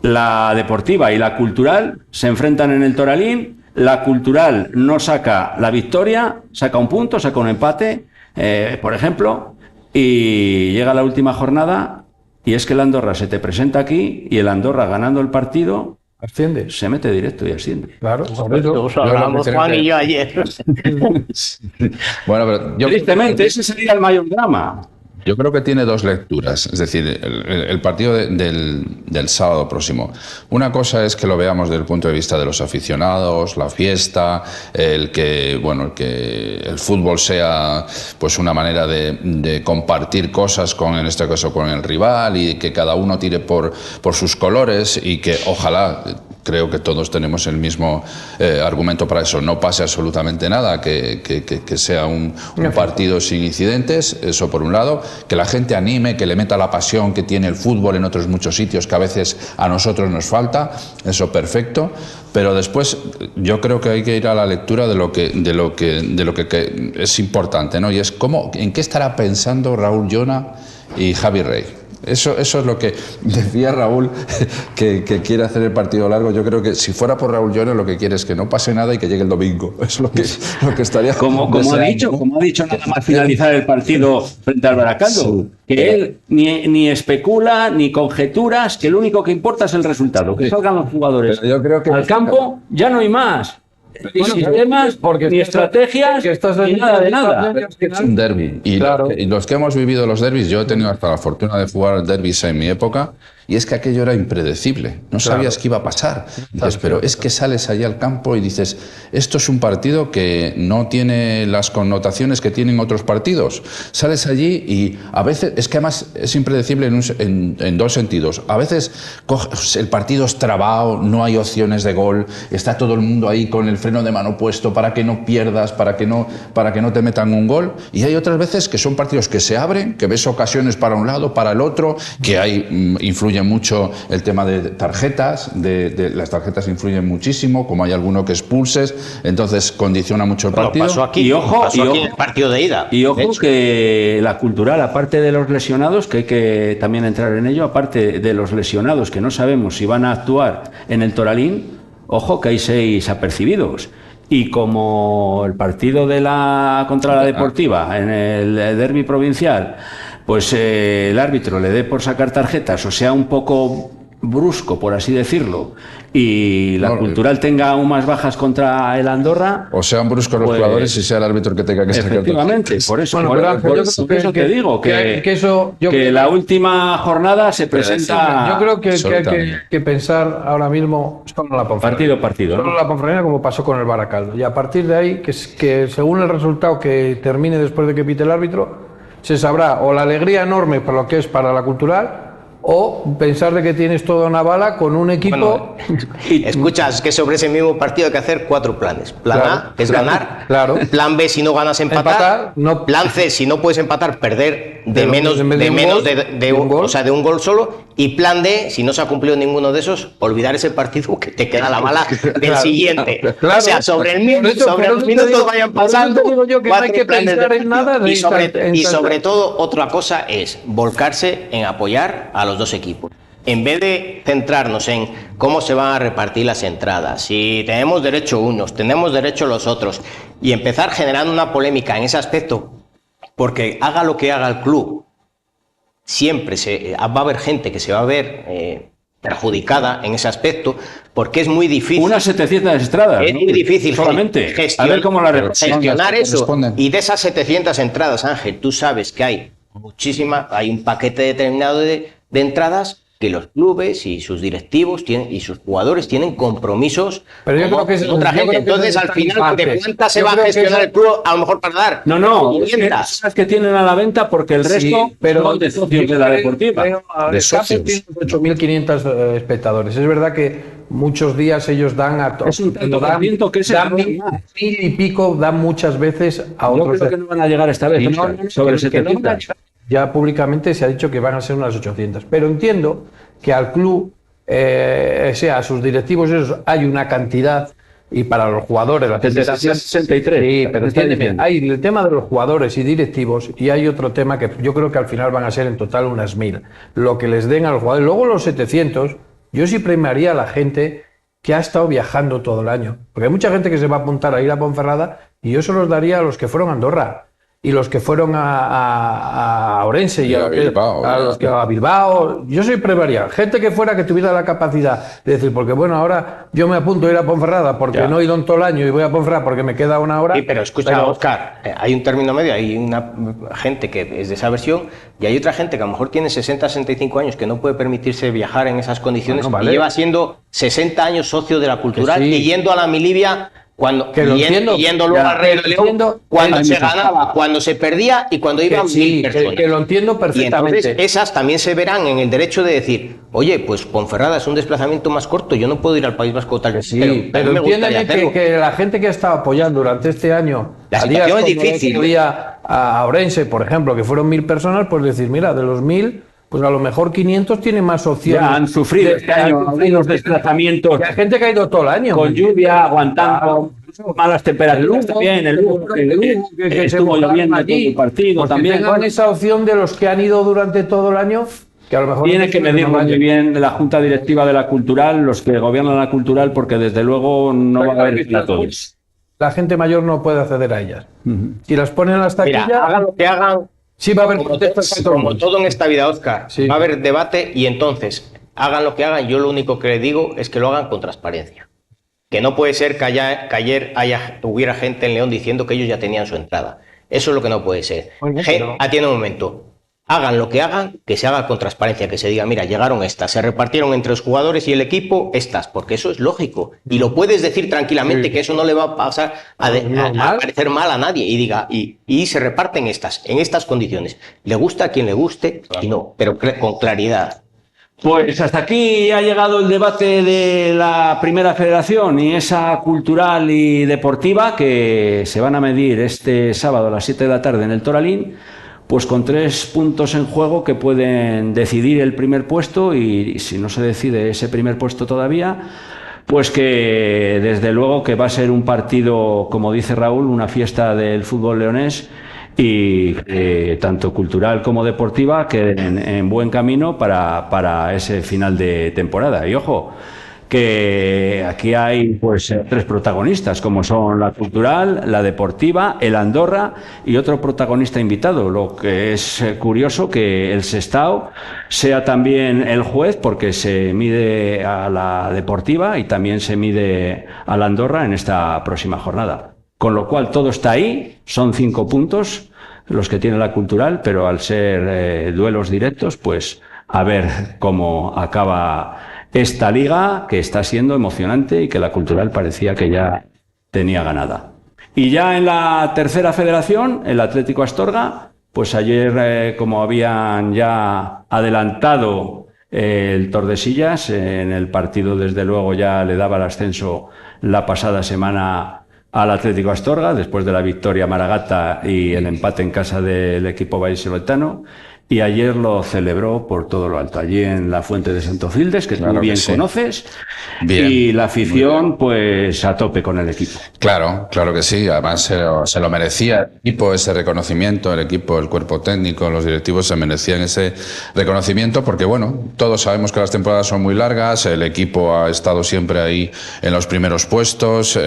la deportiva y la cultural se enfrentan en el Toralín. La cultural no saca la victoria, saca un punto, saca un empate, por ejemplo, y llega la última jornada y es que el Andorra se te presenta aquí y el Andorra, ganando el partido, asciende. Se mete directo y asciende. Claro, por eso. Hablamos Juan y yo ayer. Bueno, pero tristemente, ese sería el mayor drama. Yo creo que tiene 2 lecturas, es decir, el partido del sábado próximo. Una cosa es que lo veamos desde el punto de vista de los aficionados, la fiesta, el que el fútbol sea pues una manera de compartir cosas en este caso con el rival, y que cada uno tire por sus colores, y que ojalá, creo que todos tenemos el mismo argumento para eso, no pase absolutamente nada, que sea un partido sin incidentes, eso por un lado, que la gente anime, que le meta la pasión que tiene el fútbol en otros muchos sitios que a veces a nosotros nos falta, eso perfecto, pero después yo creo que hay que ir a la lectura de lo que es importante, ¿no? Y es en qué estará pensando Raúl Llona y Javi Rey. Eso es lo que decía Raúl, que quiere hacer el partido largo. Yo creo que si fuera por Raúl Llona, lo que quiere es que no pase nada y que llegue el domingo. Es lo que estaría como ha dicho nada más finalizar el partido frente al Baracaldo, sí, que él ni especula ni conjeturas, que lo único que importa es el resultado, que salgan los jugadores yo creo que al campo, ya no hay más. Ni sistemas, ni estrategias, ni nada de nada. Es un derbi. Y claro, los que hemos vivido los derbis, yo he tenido hasta la fortuna de jugar derbis en mi época, y es que aquello era impredecible. No sabías qué iba a pasar. Dices, pero es que sales allí al campo y dices, esto es un partido que no tiene las connotaciones que tienen otros partidos. Sales allí y a veces, es que además es impredecible en 2 sentidos. A veces el partido es trabado, no hay opciones de gol, está todo el mundo ahí con el freno de mano puesto para que no pierdas, para que no te metan un gol. Y hay otras veces que son partidos que se abren, que ves ocasiones para un lado, para el otro, que influye mucho el tema de tarjetas, las tarjetas influyen muchísimo, como hay alguno que expulses, entonces condiciona mucho el partido. Pasó aquí en el partido de ida. Y ojo que la cultural, aparte de los lesionados, que hay que también entrar en ello, aparte de los lesionados que no sabemos si van a actuar en el Toralín, ojo que hay 6 apercibidos. Y como el partido contra la Deportiva en el derbi provincial, pues el árbitro le dé por sacar tarjetas, o sea, un poco brusco, por así decirlo, y la Cultural tenga aún más bajas contra el Andorra. O sean bruscos los jugadores y sea el árbitro el que tenga que sacar. Efectivamente, por eso, Bueno, por eso te digo que la última jornada se presenta. Yo creo que hay que pensar ahora mismo solo en la Ponferradina. Partido, solo ¿no? en la Ponferradina, como pasó con el Baracaldo. Y a partir de ahí, que según el resultado que termine después de que pite el árbitro, se sabrá o la alegría enorme por lo que es para la Cultural, o pensar de que tienes toda una bala con un equipo. Bueno, escuchas que sobre ese mismo partido hay que hacer 4 planes. Plan A, que es ganar. Claro. Plan B, si no ganas, empatar. No. Plan C, si no puedes empatar, perder de menos de un gol. O sea, de un gol solo. Y plan D, si no se ha cumplido ninguno de esos, olvidar ese partido, que te queda la bala del siguiente. Claro. O sea, sobre los minutos vayan pasando. Digo yo que no hay que pensar en nada de y sobre todo, otra cosa es volcarse en apoyar a los dos equipos. En vez de centrarnos en cómo se van a repartir las entradas, si tenemos derecho unos, tenemos derecho los otros, y empezar generando una polémica en ese aspecto, porque haga lo que haga el club, siempre va a haber gente que se va a ver perjudicada en ese aspecto, porque es muy difícil. Unas 700 entradas. Es muy difícil solamente. A ver cómo la gestionar eso. Y de esas 700 entradas, Ángel, tú sabes que hay hay un paquete determinado de entradas que los clubes y sus directivos y sus jugadores tienen compromisos. Pero yo creo que es otra gente. Entonces, al final, ¿de cuántas se va a gestionar el club? A lo mejor para dar. No, es que tienen a la venta porque el resto son de socios de la Deportiva. De socios. Tiene 8.500 espectadores. Es verdad que muchos días ellos dan a todos. Es un tanto que dan 1.000 y pico, dan muchas veces a otros. Yo creo que no van a llegar esta vez, sobre 700. Ya públicamente se ha dicho que van a ser unas 800. Pero entiendo que al club, a sus directivos, hay una cantidad, y para los jugadores... La 63. Sí, pero entiéndeme, hay el tema de los jugadores y directivos, y hay otro tema que yo creo que al final van a ser en total unas 1.000. Lo que les den a los jugadores. Luego los 700, yo sí premiaría a la gente que ha estado viajando todo el año. Porque hay mucha gente que se va a apuntar a ir a Ponferrada, y yo se los daría a los que fueron a Andorra. Y los que fueron a Orense y a Bilbao, yo soy premiaría. Gente que tuviera la capacidad de decir, porque bueno, ahora yo me apunto a ir a Ponferrada porque no he ido en todo el año y voy a Ponferrada porque me queda una hora. Sí, pero escucha, Óscar, hay un término medio, hay una gente que es de esa versión y hay otra gente que a lo mejor tiene 60, 65 años que no puede permitirse viajar en esas condiciones, y lleva siendo 60 años socio de la Cultural y yendo a la Milivia. Yendo luego al Rey de León, cuando se ganaba, cuando se perdía y cuando iban 1.000 personas. Que lo entiendo perfectamente. Y entonces esas también se verán en el derecho de decir, oye, pues Ponferrada es un desplazamiento más corto, yo no puedo ir al País Vasco tal vez. Pero entiéndeme que la gente que ha estado apoyando durante este año, la situación es difícil. A Orense, por ejemplo, que fueron 1.000 personas, pues decir, mira, de los 1.000... pues a lo mejor 500 tiene más opciones. Ya han sufrido este año algunos desplazamientos. Hay gente que ha ido todo el año. Con lluvia, aguantando malas temperaturas también. El Lugo, que estuvo lloviendo allí, todo el partido también. Tengan esa opción de los que han ido durante todo el año, que a lo mejor... Tiene que medir muy bien la Junta Directiva de la Cultural, los que gobiernan la Cultural, porque desde luego no va a haber para todos. La gente mayor no puede acceder a ellas. Si las ponen en las taquillas... Mira, hagan lo que hagan... Sí, va a haber protestas como todo en esta vida, Óscar, va a haber debate y entonces, hagan lo que hagan, yo lo único que le digo es que lo hagan con transparencia. Que no puede ser que ayer hubiera gente en León diciendo que ellos ya tenían su entrada. Eso es lo que no puede ser. Atiende un momento. Hagan lo que hagan, que se haga con transparencia, que se diga, mira, llegaron estas, se repartieron entre los jugadores y el equipo estas, porque eso es lógico. Y lo puedes decir tranquilamente, que eso no le va a pasar a parecer mal a nadie. Y diga, y se reparten estas, en estas condiciones. Le gusta a quien le guste, y no, pero con claridad. Pues hasta aquí ha llegado el debate de la Primera Federación y esa cultural y deportiva que se van a medir este sábado a las 7 de la tarde en el Toralín. Pues con 3 puntos en juego que pueden decidir el primer puesto, y si no se decide ese primer puesto todavía, pues que desde luego que va a ser un partido, como dice Raúl, una fiesta del fútbol leonés, y tanto cultural como deportiva queden en buen camino para ese final de temporada. Y ojo, que aquí hay pues 3 protagonistas, como son la cultural, la deportiva, el Andorra y otro protagonista invitado. Lo que es curioso que el Sestao sea también el juez, porque se mide a la deportiva y también se mide a la Andorra en esta próxima jornada. Con lo cual todo está ahí, son 5 puntos los que tiene la cultural, pero al ser duelos directos, pues a ver cómo acaba esta liga, que está siendo emocionante y que la cultural parecía que ya tenía ganada. Y ya en la tercera federación, el Atlético Astorga, pues ayer, como habían ya adelantado el Tordesillas, en el partido desde luego ya le daba el ascenso la pasada semana al Atlético Astorga, después de la victoria Maragata y el empate en casa del equipo vallisoletano. Y ayer lo celebró por todo lo alto, allí en la Fuente de Santofildes, que tú bien conoces, y la afición pues a tope con el equipo. Claro que sí, además se lo merecía el equipo, ese reconocimiento, el equipo, el cuerpo técnico, los directivos se merecían ese reconocimiento porque, bueno, todos sabemos que las temporadas son muy largas, el equipo ha estado siempre ahí en los primeros puestos,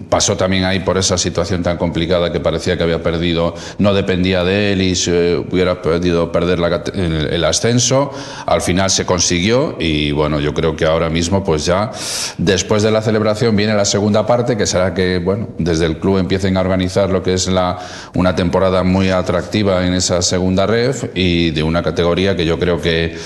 pasó también ahí por esa situación tan complicada que parecía que había perdido, no dependía de él y hubiera podido perder el ascenso. Al final se consiguió y bueno, yo creo que ahora mismo pues ya después de la celebración viene la segunda parte, que será que bueno, desde el club empiecen a organizar lo que es una temporada muy atractiva en esa segunda ref y de una categoría que yo creo que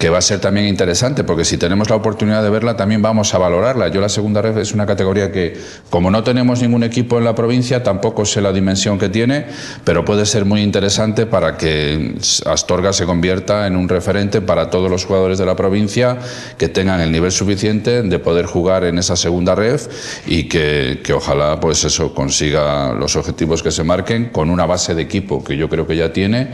va a ser también interesante, porque si tenemos la oportunidad de verla también vamos a valorarla. Yo la segunda ref es una categoría que, como no tenemos ningún equipo en la provincia, tampoco sé la dimensión que tiene, pero puede ser muy interesante para que Astorga se convierta en un referente para todos los jugadores de la provincia que tengan el nivel suficiente de poder jugar en esa segunda ref y que ojalá pues eso consiga los objetivos que se marquen con una base de equipo que yo creo que ya tiene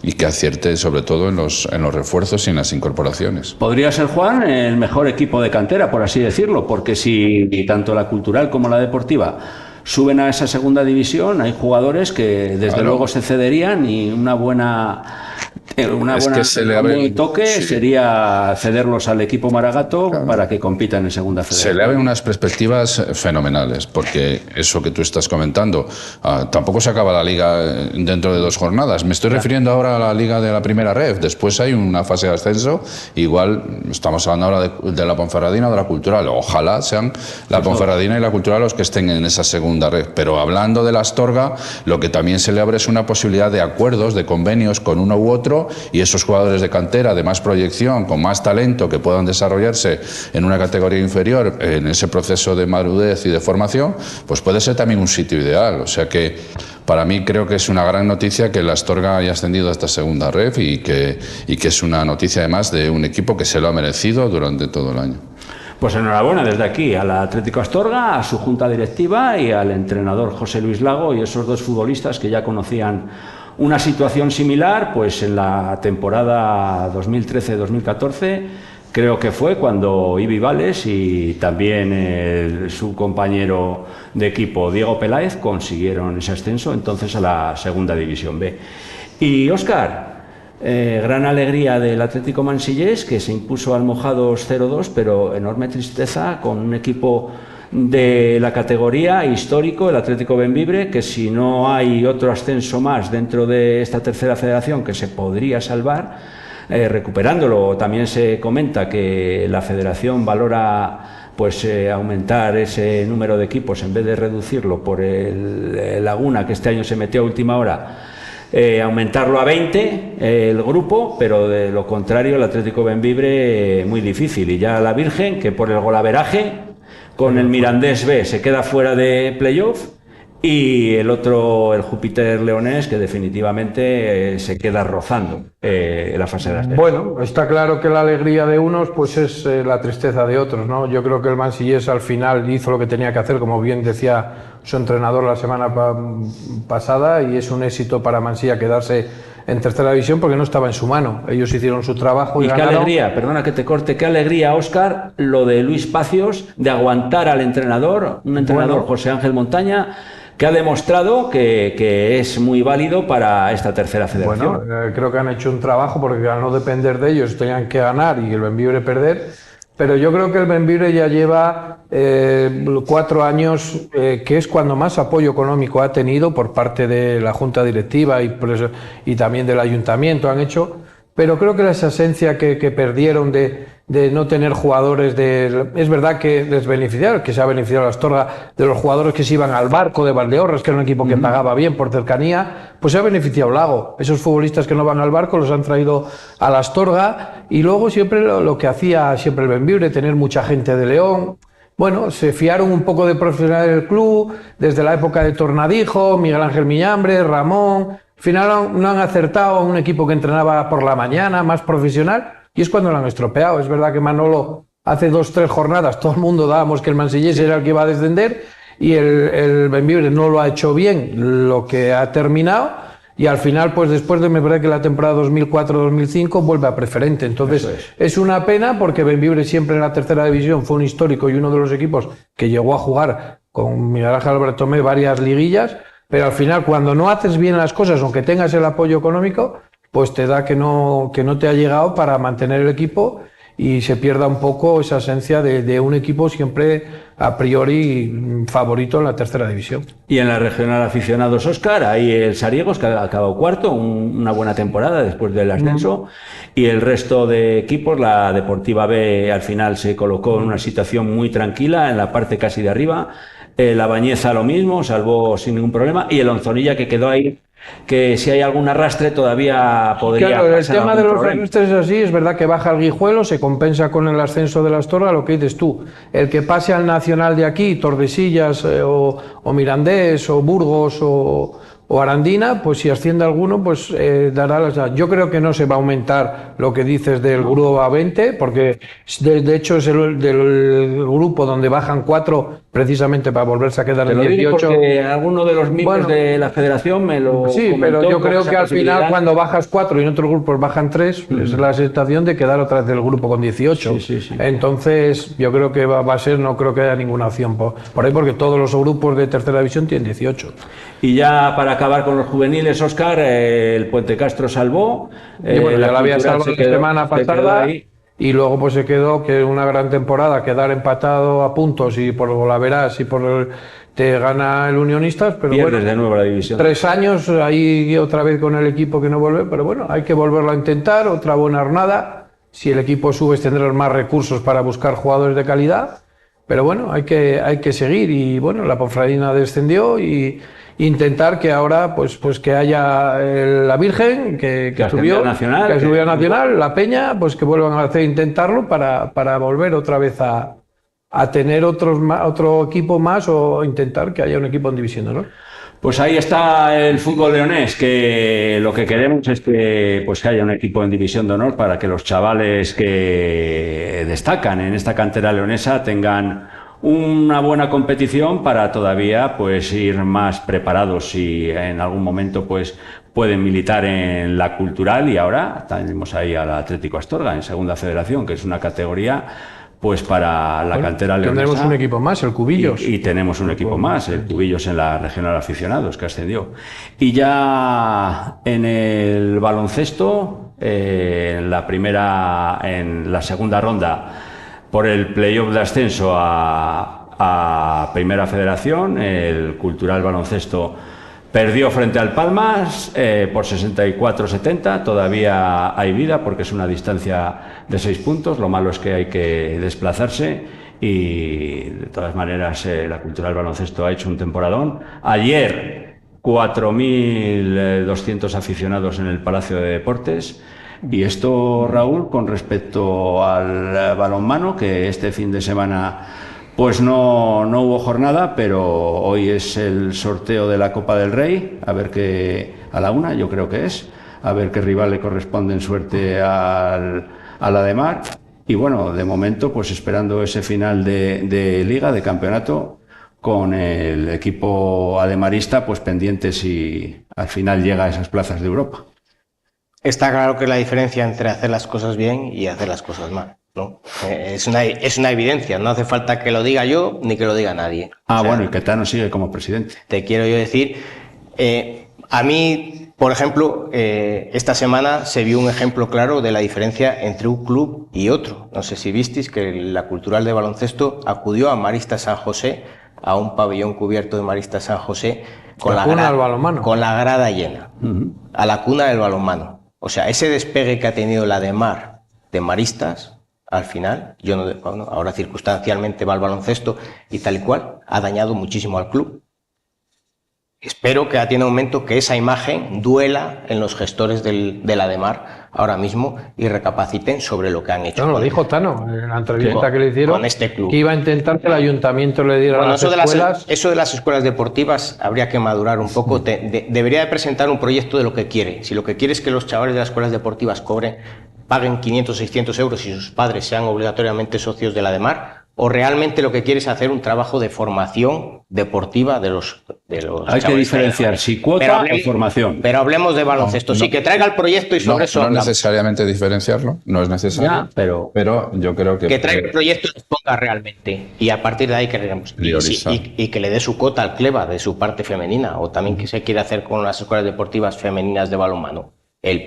y que acierte sobre todo en los refuerzos y en las incorporaciones. Podría ser, Juan, el mejor equipo de cantera, por así decirlo, porque si tanto la cultural como la deportiva suben a esa segunda división, hay jugadores que desde luego se cederían y un buen toque sería cederlos al equipo Maragato para que compitan en segunda federación. Se le abren unas perspectivas fenomenales, porque eso que tú estás comentando, tampoco se acaba la liga dentro de 2 jornadas. Me estoy refiriendo ahora a la liga de la primera ref, después hay una fase de ascenso, igual estamos hablando ahora de la Ponferradina o de la Cultural, ojalá sean la Ponferradina y la Cultural los que estén en esa segunda ref, pero hablando de la Astorga, lo que también se le abre es una posibilidad de acuerdos, de convenios con uno u otro, y esos jugadores de cantera de más proyección, con más talento, que puedan desarrollarse en una categoría inferior en ese proceso de madurez y de formación, pues puede ser también un sitio ideal. O sea que para mí creo que es una gran noticia que el Astorga haya ascendido a esta segunda ref y que es una noticia además de un equipo que se lo ha merecido durante todo el año. Pues enhorabuena desde aquí al Atlético Astorga, a su junta directiva y al entrenador José Luis Lago y esos 2 futbolistas que ya conocían una situación similar, pues en la temporada 2013-2014 creo que fue cuando Ibi Vales y también su compañero de equipo Diego Peláez consiguieron ese ascenso entonces a la segunda división B. Y Óscar, gran alegría del Atlético Mansillés, que se impuso al Mojados 0-2, pero enorme tristeza con un equipo de la categoría histórico, el Atlético Bembibre, que si no hay otro ascenso más dentro de esta tercera federación que se podría salvar, recuperándolo. También se comenta que la federación valora pues aumentar ese número de equipos en vez de reducirlo por el Laguna, que este año se metió a última hora, aumentarlo a 20 el grupo, pero de lo contrario el Atlético Bembibre muy difícil. Y ya la Virgen, que por el golaveraje con el Mirandés B se queda fuera de playoff, y el otro, el Júpiter Leonés, que definitivamente se queda rozando la fase de ascenso. Bueno, está claro que la alegría de unos pues es la tristeza de otros, ¿no? Yo creo que el Mansillés al final hizo lo que tenía que hacer, como bien decía su entrenador la semana pasada, y es un éxito para Mansilla quedarse en tercera división porque no estaba en su mano. Ellos hicieron su trabajo y qué ganaron. Alegría, perdona que te corte, qué alegría, Óscar, lo de Luis Pacios, de aguantar al entrenador, un entrenador, José Ángel Montaña, que ha demostrado que es muy válido para esta tercera federación. Bueno, creo que han hecho un trabajo, porque al no depender de ellos tenían que ganar y el Bembibre perder, pero yo creo que el Bembibre ya lleva 4 años, que es cuando más apoyo económico ha tenido por parte de la Junta Directiva y también del Ayuntamiento han hecho, pero creo que esa esencia que perdieron de no tener jugadores, es verdad que les beneficiaron, que se ha beneficiado la Astorga de los jugadores que se iban al Barco de Valdeorras, que era un equipo que pagaba bien por cercanía, pues se ha beneficiado Lago. Esos futbolistas que no van al Barco los han traído a la Astorga, y luego siempre lo que hacía siempre el Bembibre, tener mucha gente de León. Bueno, se fiaron un poco de profesional del club, desde la época de Tornadijo, Miguel Ángel Miñambre, Ramón. Al final no han acertado a un equipo que entrenaba por la mañana, más profesional, y es cuando lo han estropeado. Es verdad que Manolo, hace 2-3 jornadas, todo el mundo dábamos que el Mansillés era el que iba a descender, y el Bembibre no lo ha hecho bien lo que ha terminado, y al final, pues después de, me parece que la temporada 2004-2005 vuelve a preferente. Entonces es una pena, porque Bembibre siempre en la tercera división fue un histórico y uno de los equipos que llegó a jugar con Miguel Ángel Albertomé varias liguillas, pero al final, cuando no haces bien las cosas, aunque tengas el apoyo económico, pues te da que no te ha llegado para mantener el equipo, y se pierda un poco esa esencia de un equipo siempre a priori favorito en la tercera división. Y en la regional aficionados, Óscar, ahí el Sariegos, que ha acabado cuarto, una buena temporada después del ascenso, y el resto de equipos, la Deportiva B al final se colocó en una situación muy tranquila, en la parte casi de arriba, la Bañeza lo mismo, salvó sin ningún problema, y el Onzonilla, que quedó ahí, que si hay algún arrastre todavía podría... Claro, el tema de los arrastres es así, es verdad que baja el Guijuelo, se compensa con el ascenso de la Astorga, lo que dices tú, el que pase al Nacional de aquí, Tordesillas o Mirandés o Burgos o Arandina, pues si asciende alguno, pues dará las... Yo creo que no se va a aumentar lo que dices del grupo A20, porque de hecho es del grupo donde bajan 4 precisamente para volverse a quedar en 18. Porque alguno de los miembros de la federación me lo sí, pero yo creo que al final, cuando bajas 4 y en otros grupos bajan 3, es la sensación de quedar otra vez del grupo con 18. Sí. Entonces, yo creo que va a ser, no creo que haya ninguna opción por ahí, porque todos los grupos de tercera división tienen 18. Y ya para acabar con los juveniles, Óscar, el Puente Castro salvó. Bueno, ya la había salvado la semana pasada. Y luego pues se quedó, que una gran temporada, quedar empatado a puntos, y por la verás y te gana el Unionistas, pero pierdes bueno, de nuevo la división. 3 años ahí otra vez con el equipo que no vuelve, pero bueno, hay que volverlo a intentar, otra buena jornada. Si el equipo sube, tendrás más recursos para buscar jugadores de calidad, pero bueno, hay que seguir. Y bueno, la Ponferradina descendió, y intentar que ahora pues que haya la Virgen que subió a Nacional, la Peña, pues que vuelvan a intentarlo para volver otra vez a tener otro equipo más, o intentar que haya un equipo en División de Honor. Pues ahí está el fútbol leonés, que lo que queremos es que haya un equipo en División de Honor, para que los chavales que destacan en esta cantera leonesa tengan una buena competición, para todavía pues ir más preparados, y en algún momento pues pueden militar en la cultural. Y ahora tenemos ahí al Atlético Astorga en Segunda Federación, que es una categoría pues para la cantera leonesa. Tendremos un equipo más, el Cubillos. Y tenemos un equipo más, el Cubillos, en la regional aficionados, que ascendió. Y ya en el baloncesto, en la segunda ronda, por el playoff de ascenso a Primera Federación, el Cultural Baloncesto perdió frente al Palmas por 64-70. Todavía hay vida, porque es una distancia de 6 puntos. Lo malo es que hay que desplazarse, y de todas maneras la Cultural Baloncesto ha hecho un temporadón. Ayer 4.200 aficionados en el Palacio de Deportes. Y esto, Raúl, con respecto al balonmano, que este fin de semana pues no hubo jornada, pero hoy es el sorteo de la Copa del Rey, a ver qué, a la 1, yo creo que es, a ver qué rival le corresponde en suerte a la de Mar. Y bueno, de momento pues esperando ese final de liga, de campeonato, con el equipo ademarista pues pendiente si al final llega a esas plazas de Europa. Está claro que la diferencia entre hacer las cosas bien y hacer las cosas mal, ¿no? Es una evidencia, no hace falta que lo diga yo ni que lo diga nadie. Bueno, y que Tano sigue como presidente. Te quiero yo decir, A mí, por ejemplo, esta semana se vio un ejemplo claro de la diferencia entre un club y otro. No sé si visteis que la Cultural de Baloncesto acudió a Maristas San José, a un pabellón cubierto de Maristas San José, con la grada llena, a la cuna del balonmano. O sea, ese despegue que ha tenido la DEMAR de Maristas, al final, bueno, ahora circunstancialmente va al baloncesto y tal y cual, ha dañado muchísimo al club. Espero que atienda un momento que esa imagen duela en los gestores de la DEMAR ahora mismo y recapaciten sobre lo que han hecho. No, lo dijo Tano en la entrevista que le hicieron, con este club. Que iba a intentar que el ayuntamiento le diera las escuelas. Eso de las escuelas deportivas habría que madurar un poco. Debería de presentar un proyecto de lo que quiere. Si lo que quiere es que los chavales de las escuelas deportivas paguen 500, 600 euros y sus padres sean obligatoriamente socios de la DEMAR, o realmente lo que quiere es hacer un trabajo de formación deportiva de los Hay que diferenciar si cuota o formación. Pero hablemos de baloncesto. Sí, que traiga el proyecto y sobre eso hablamos. No necesariamente diferenciarlo, no es necesario. Ya, pero yo creo que traiga el proyecto y lo ponga realmente. Y a partir de ahí y que le dé su cuota al CLEVA de su parte femenina, o también que se quiere hacer con las escuelas deportivas femeninas de balonmano,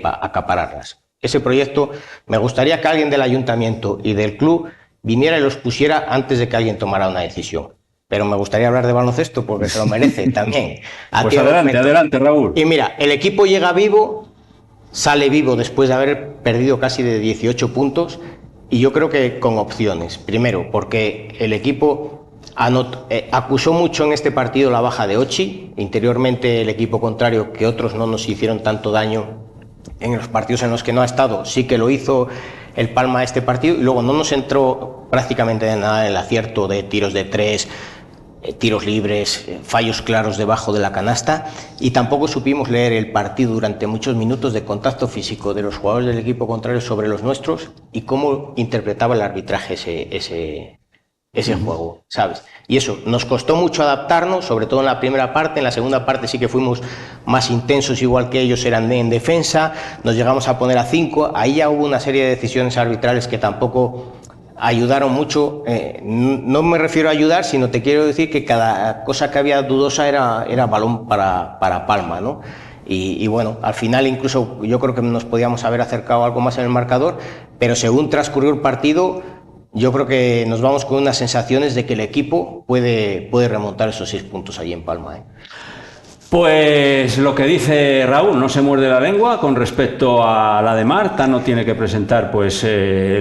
acapararlas. Ese proyecto, me gustaría que alguien del ayuntamiento y del club viniera y los pusiera antes de que alguien tomara una decisión. Pero me gustaría hablar de baloncesto porque se lo merece también. Pues adelante, Raúl. Y mira, el equipo llega vivo, sale vivo después de haber perdido casi de 18 puntos, y yo creo que con opciones. Primero, porque el equipo acusó mucho en este partido la baja de Ochi. Interiormente el equipo contrario, que otros no nos hicieron tanto daño en los partidos en los que no ha estado, sí que lo hizo el Palma este partido, y luego no nos entró prácticamente de nada en el acierto de tiros de tres, tiros libres, fallos claros debajo de la canasta, y tampoco supimos leer el partido durante muchos minutos de contacto físico de los jugadores del equipo contrario sobre los nuestros y cómo interpretaba el arbitraje ese juego, ¿sabes? Y eso, nos costó mucho adaptarnos, sobre todo en la primera parte. En la segunda parte sí que fuimos más intensos, igual que ellos eran en defensa, nos llegamos a poner a 5, ahí ya hubo una serie de decisiones arbitrales que tampoco ayudaron mucho. No me refiero a ayudar, sino te quiero decir que cada cosa que había dudosa era balón para Palma, ¿no? Y bueno, al final incluso yo creo que nos podíamos haber acercado algo más en el marcador, pero según transcurrió el partido, yo creo que nos vamos con unas sensaciones de que el equipo puede remontar esos 6 puntos allí en Palma, ¿eh? Pues lo que dice Raúl, no se muerde la lengua con respecto a la DEMAR. Tano tiene que presentar pues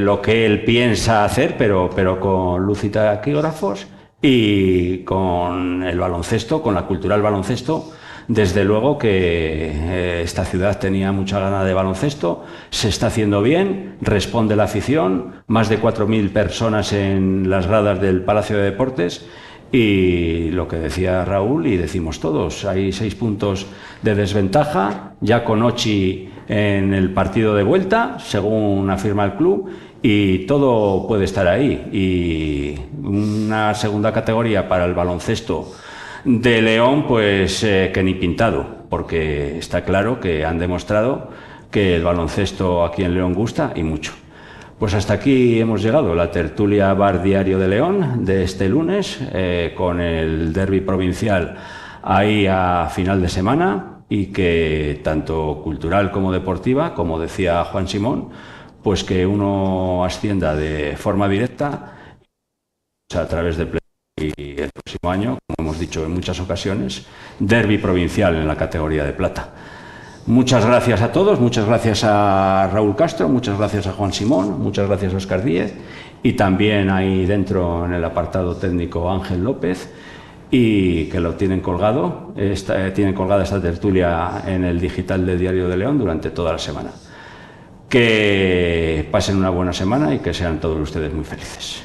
lo que él piensa hacer, pero con luz y taquígrafos, y con el baloncesto, con la Cultural Baloncesto. Desde luego que esta ciudad tenía mucha gana de baloncesto, se está haciendo bien, responde la afición, más de 4.000 personas en las gradas del Palacio de Deportes, y lo que decía Raúl y decimos todos, hay 6 puntos de desventaja, ya con Ochi en el partido de vuelta, según afirma el club, y todo puede estar ahí. Y una segunda categoría para el baloncesto de León, pues que ni pintado, porque está claro que han demostrado que el baloncesto aquí en León gusta y mucho. Pues hasta aquí hemos llegado, la tertulia Bar Diario de León de este lunes, con el derbi provincial ahí a final de semana, y que tanto cultural como deportiva, como decía Juan Simón, pues que uno ascienda de forma directa a través del y el próximo año, como hemos dicho en muchas ocasiones, derbi provincial en la categoría de plata. Muchas gracias a todos, muchas gracias a Raúl Castro, muchas gracias a Juan Simón, muchas gracias a Óscar Díez, y también ahí dentro en el apartado técnico Ángel López, y que lo tienen colgado, tienen colgada esta tertulia en el digital de Diario de León durante toda la semana. Que pasen una buena semana y que sean todos ustedes muy felices.